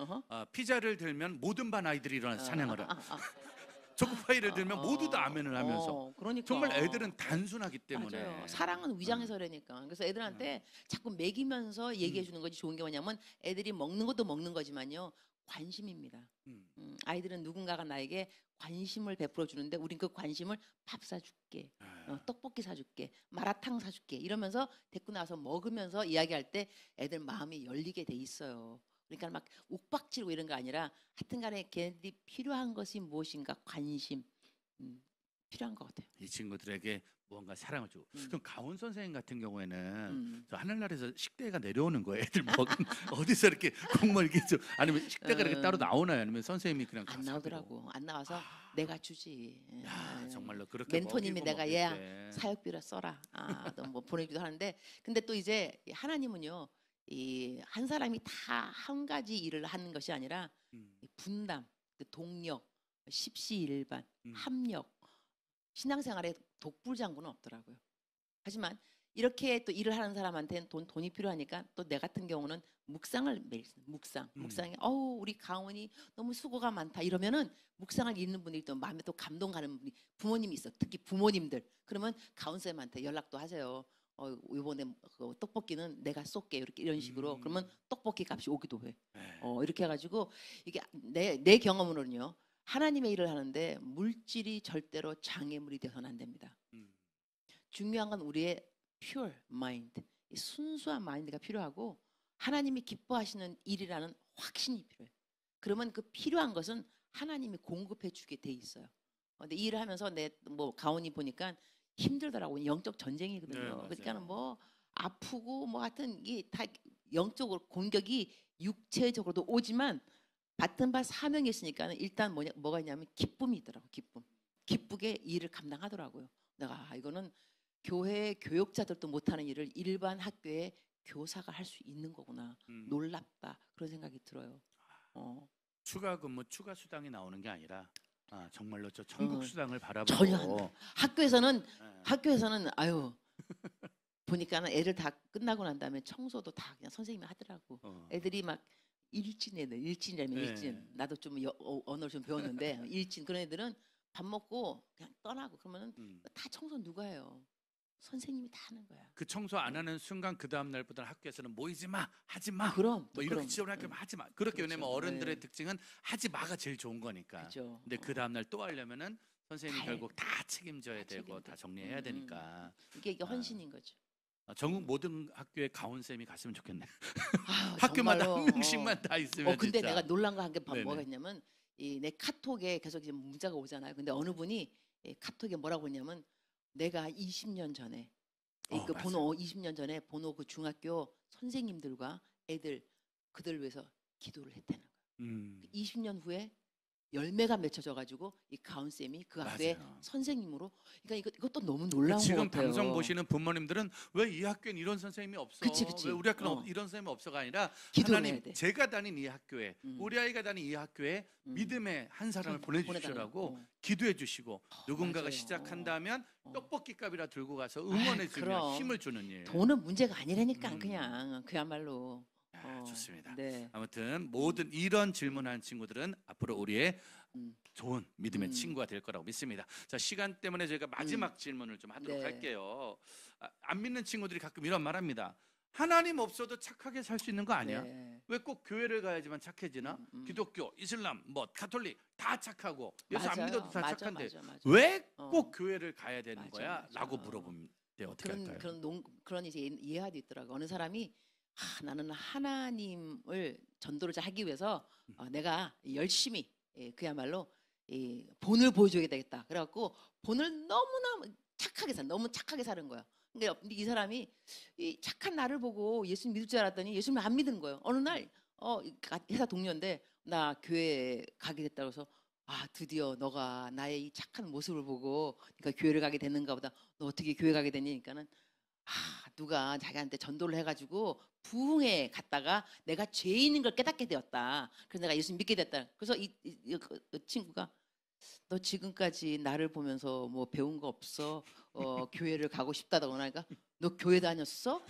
피자를 들면 모든 반 아이들이 일어나서 찬양을 해요. 초코파이를 들면 모두 다 아멘을 하면서. 그러니까. 정말 애들은 단순하기 때문에. 맞아요. 사랑은 위장에서라니까. 그래서 애들한테 자꾸 먹이면서 얘기해 주는 거지. 좋은 게 뭐냐면 애들이 먹는 것도 먹는 거지만요. 관심입니다. 아이들은 누군가가 나에게 관심을 베풀어 주는데 우린 그 관심을 밥 사줄게, 떡볶이 사줄게, 마라탕 사줄게 이러면서 데리고 나서 먹으면서 이야기할 때 애들 마음이 열리게 돼 있어요. 그러니까 막 욱박지르고 이런 거 아니라 하여튼간에 걔네들이 필요한 것이 무엇인가 관심 필요한 것 같아요. 이 친구들에게 무언가 사랑을 주고. 그럼 가온 선생님 같은 경우에는 저 하늘나라에서 식대가 내려오는 거예요. 애들 먹은 어디서 이렇게 국물 이렇게 좀 아니면 식대가 이렇게 따로 나오나요? 아니면 선생님이 그냥 안 나오더라고. 안 나와서 내가 주지. 야, 정말로 그렇게 멘토님이 먹이고 내가 먹일 얘야 때. 사역비를 써라. 또 뭐 보내기도 하는데 근데 또 이제 하나님은요. 이 한 사람이 다 한 가지 일을 하는 것이 아니라 이 분담, 그 동력, 십시일반, 합력, 신앙생활에 독불장군은 없더라고요. 하지만 이렇게 또 일을 하는 사람한테는 돈이 필요하니까 또 내 같은 경우는 묵상을 매일 묵상에 우리 가온이 너무 수고가 많다 이러면은 묵상을 읽는 분들이 또 마음에 또 감동 가는 분이 부모님이 있어. 특히 부모님들 그러면 가온 쌤한테 연락도 하세요. 이번에 그 떡볶이는 내가 쏠게 이런 식으로 그러면 떡볶이 값이 오기도 해. 이렇게 해가지고 이게 내 경험으로는요. 하나님의 일을 하는데 물질이 절대로 장애물이 되어서는 안 됩니다. 중요한 건 우리의 pure mind, 순수한 마인드가 필요하고 하나님이 기뻐하시는 일이라는 확신이 필요해요. 그러면 그 필요한 것은 하나님이 공급해 주게 돼 있어요. 근데 이 일을 하면서 내 뭐 가온이 보니까 힘들더라고. 영적 전쟁이거든요. 그러니까 뭐 아프고 뭐 하여튼 이게 다 영적으로 공격이 육체적으로도 오지만 받은 바 사명이 있으니까 일단 뭐가 있냐면 기쁨이 있더라고. 기쁘게 일을 감당하더라고요. 내가 이거는 교회 교육자들도 못하는 일을 일반 학교에 교사가 할 수 있는 거구나. 놀랍다. 그런 생각이 들어요. 추가 근무, 추가 수당이 나오는 게 아니라 정말로 저 천국 수당을 바라보고 전혀 학교에서는 아유 보니까는 애들 다 끝나고 난 다음에 청소도 다 그냥 선생님이 하더라고. 애들이 막 일진이라면 일진. 나도 좀 언어를 좀 배웠는데 일진 그런 애들은 밥 먹고 그냥 떠나고 그러면은 음. 다 청소 누가 해요? 선생님이 다 하는 거야. 그 청소 안 하는 순간 그 다음 날부터 학교에서는 모이지 마, 하지 마. 그럼 뭐 이렇게 지원할 거면 하지 마. 그렇게 그렇죠. 왜냐면 어른들의 네. 특징은 하지 마가 제일 좋은 거니까. 그죠. 근데 그 다음 날 또 하려면은 선생님이 다 결국 다 책임져야 되고 책임져. 다 정리해야 되니까. 이게 헌신인 거죠. 전국 모든 학교에 가온 쌤이 갔으면 좋겠네. 아, 학교마다 정말로, 한 명씩만 다 있으면 근데 진짜. 내가 놀란 거 한 게 네네. 뭐가 있냐면 이 내 카톡에 계속 이제 문자가 오잖아요. 근데 어느 분이 카톡에 뭐라고 했냐면 내가 20년 전에 그 맞아요. 번호 20년 전에 번호 그 중학교 선생님들과 애들 그들 위해서 기도를 했다는 거예요. 20년 후에 열매가 맺혀져 가지고 이 가운 쌤이 그 학교의 맞아요. 선생님으로 그러니까 이것도 너무 놀라운 것 지금 같아요. 방송 보시는 부모님들은 왜 이 학교엔 이런 선생님이 없어? 그치. 왜 우리 학교는 이런 선생님이 없어가 아니라 기도를 하나님 해야 돼. 제가 다닌 이 학교에 우리 아이가 다닌 이 학교에 믿음의 한 사람을 보내주시라고 기도해 주시고 누군가가 맞아요. 시작한다면 떡볶이 값이라 들고 가서 응원해 주며 그럼. 힘을 주는 일. 돈은 문제가 아니라니까 그냥 그야말로. 좋습니다. 네. 아무튼 모든 이런 질문하는 친구들은 앞으로 우리의 좋은 믿음의 친구가 될 거라고 믿습니다. 자, 시간 때문에 저희가 마지막 질문을 좀 하도록 네. 할게요. 안 믿는 친구들이 가끔 이런 말합니다. 하나님 없어도 착하게 살 수 있는 거 아니야? 네. 왜 꼭 교회를 가야지만 착해지나? 기독교, 이슬람, 뭐 가톨릭 다 착하고 예수 안 맞아요. 믿어도 다 맞아, 착한데 맞아. 왜 꼭 교회를 가야 되는 맞아, 거야? 맞아. 라고 물어보면 어떻게 할까요? 그런 이제 예화도 있더라고. 어느 사람이 나는 하나님을 전도를 하기 위해서 내가 열심히 그야말로 본을 보여줘야 되겠다. 그래갖고 본을 너무나 착하게 너무 착하게 사는 거야. 근데 이 사람이 이 착한 나를 보고 예수님 믿을 줄 알았더니 예수님 안 믿는 거예요. 어느 날 회사 동료인데 나 교회 가게 됐다고 해서 드디어 너가 나의 이 착한 모습을 보고 그러니까 교회를 가게 됐는가 보다. 너 어떻게 교회 가게 됐냐니까는 누가 자기한테 전도를 해가지고 부흥회 갔다가 내가 죄인인 걸 깨닫게 되었다. 그래서 내가 예수님 믿게 됐다. 그래서 그 친구가 너 지금까지 나를 보면서 뭐 배운 거 없어? 교회를 가고 싶다고 하니까 너 교회 다녔어?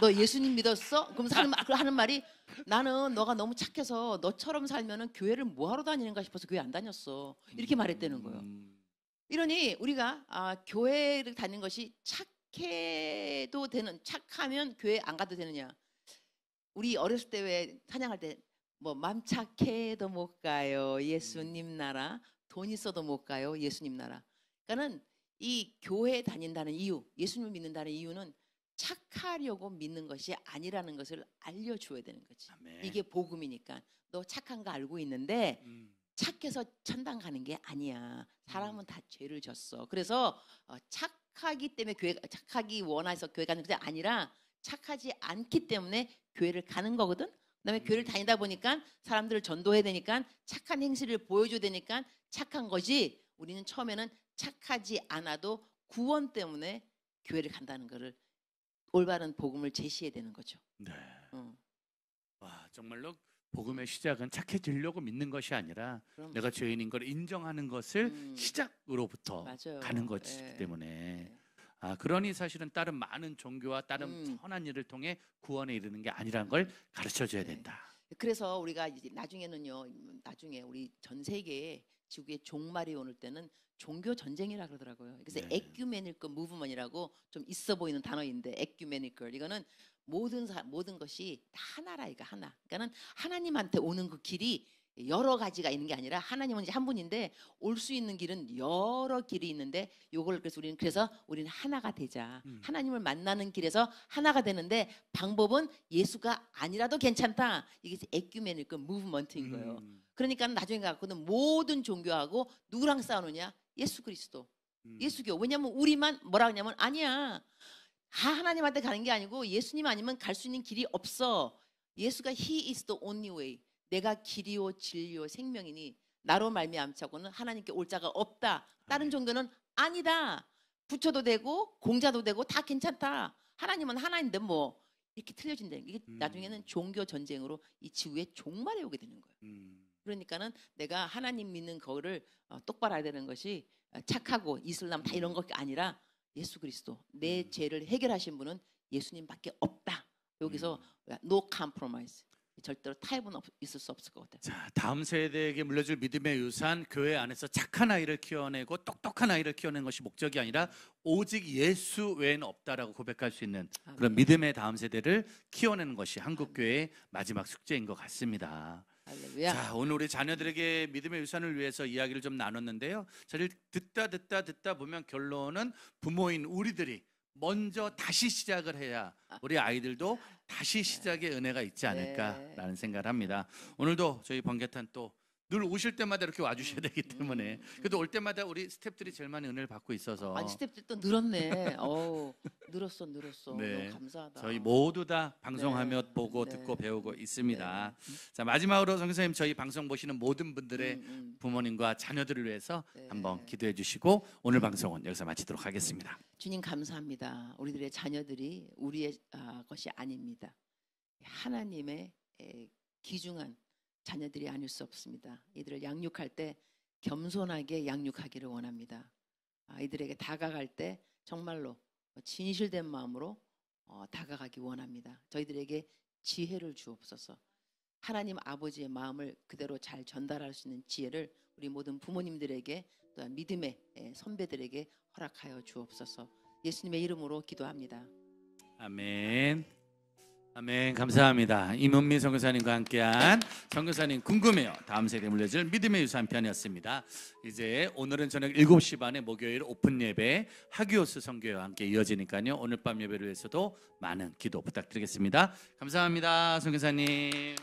너 예수님 믿었어? 그러면서 하는 말이 나는 너가 너무 착해서 너처럼 살면은 교회를 뭐하러 다니는가 싶어서 교회 안 다녔어. 이렇게 말했다는 거예요. 이러니 우리가 교회를 다니는 것이 착해도 되는 착하면 교회 안 가도 되느냐? 우리 어렸을 때 왜 찬양할 때 뭐 맘 착해도 못 가요 예수님 나라 돈 있어도 못 가요 예수님 나라. 그러니까는 이 교회 다닌다는 이유, 예수님을 믿는다는 이유는 착하려고 믿는 것이 아니라는 것을 알려줘야 되는 거지. 아멘. 이게 복음이니까 너 착한 거 알고 있는데 착해서 천당 가는 게 아니야. 사람은 다 죄를 졌어. 그래서 착하기 때문에 착하기 원해서 교회 가는 게 아니라 착하지 않기 때문에 교회를 가는 거거든. 그다음에 교회를 다니다 보니까 사람들을 전도해야 되니까 착한 행실을 보여줘야 되니까 착한 거지. 우리는 처음에는 착하지 않아도 구원 때문에 교회를 간다는 거를 올바른 복음을 제시해야 되는 거죠. 네. 와, 정말로 복음의 시작은 착해지려고 믿는 것이 아니라 내가 죄인인 걸 인정하는 것을 시작으로부터 맞아요. 가는 것이기 때문에 그러니 사실은 다른 많은 종교와 다른 선한 일을 통해 구원에 이르는 게 아니라는 걸 가르쳐줘야 된다. 그래서 우리가 이제 나중에 우리 전 세계에 지구에 종말이 오는 때는 종교 전쟁이라 그러더라고요. 그래서 에큐메니컬 무브먼이라고 좀 있어 보이는 단어인데 에큐메니컬 이거는 모든 것이 다 하나라 이거 하나. 그러니까는 하나님한테 오는 그 길이 여러 가지가 있는 게 아니라 하나님은 이제 한 분인데 올 수 있는 길은 여러 길이 있는데 요걸 그래서 우리는 하나가 되자. 하나님을 만나는 길에서 하나가 되는데 방법은 예수가 아니라도 괜찮다. 이게 에큐메니컬 무브먼트인 거예요. 그러니까 나중에 갖고는 모든 종교하고 누구랑 싸우느냐? 예수 그리스도. 예수교. 왜냐면 우리만 뭐라 하냐면 아니야. 하나님한테 가는 게 아니고 예수님 아니면 갈 수 있는 길이 없어. 예수가 He is the only way. 내가 길이요 진리요 생명이니 나로 말미암자고는 하나님께 올 자가 없다. 다른 종교는 아니다. 부처도 되고 공자도 되고 다 괜찮다. 하나님은 하나인데 뭐 이렇게 틀려진다. 이게 나중에는 종교 전쟁으로 이 지구에 종말에 오게 되는 거예요. 그러니까는 내가 하나님 믿는 거를 똑바로 알아야 되는 것이 착하고 이슬람 다 이런 것이 아니라 예수 그리스도 내 죄를 해결하신 분은 예수님밖에 없다. 여기서 no compromise. 절대로 타협은 있을 수 없을 것 같아요. 자, 다음 세대에게 물려줄 믿음의 유산, 교회 안에서 착한 아이를 키워내고 똑똑한 아이를 키워내는 것이 목적이 아니라 오직 예수 외에는 없다라고 고백할 수 있는 그런 믿음의 다음 세대를 키워내는 것이 한국 교회의 마지막 숙제인 것 같습니다. 할렐루야. 자, 오늘 우리 자녀들에게 믿음의 유산을 위해서 이야기를 좀 나눴는데요. 사실 듣다 보면 결론은 부모인 우리들이 먼저 다시 시작을 해야 우리 아이들도 다시 시작의 은혜가 있지 않을까라는 생각을 합니다. 오늘도 저희 번개탄 또 늘 오실 때마다 이렇게 와주셔야 되기 때문에 그래도 올 때마다 우리 스태프들이 제일 많이 은혜를 받고 있어서 아니 스태프들 또 늘었네. 늘었어. 네, 너무 감사하다. 저희 모두 다 방송하며 네. 보고 네. 듣고 배우고 있습니다. 네. 자, 마지막으로 선교사님 저희 방송 보시는 모든 분들의 부모님과 자녀들을 위해서 네. 한번 기도해 주시고 오늘 방송은 여기서 마치도록 하겠습니다. 주님 감사합니다. 우리들의 자녀들이 우리의 것이 아닙니다. 하나님의 귀중한 자녀들이 아닐 수 없습니다. 이들을 양육할 때 겸손하게 양육하기를 원합니다. 아이들에게 다가갈 때 정말로 진실된 마음으로 다가가기 원합니다. 저희들에게 지혜를 주옵소서. 하나님 아버지의 마음을 그대로 잘 전달할 수 있는 지혜를 우리 모든 부모님들에게 또한 믿음의 선배들에게 허락하여 주옵소서. 예수님의 이름으로 기도합니다. 아멘. 아멘. 감사합니다. 임은미 선교사님과 함께한 선교사님 궁금해요. 다음 세대에 물려줄 믿음의 유산 편이었습니다. 이제 오늘은 저녁 7시 반에 목요일 오픈 예배 하기오스 선교회와 함께 이어지니까요. 오늘 밤 예배를 위해서도 많은 기도 부탁드리겠습니다. 감사합니다. 선교사님.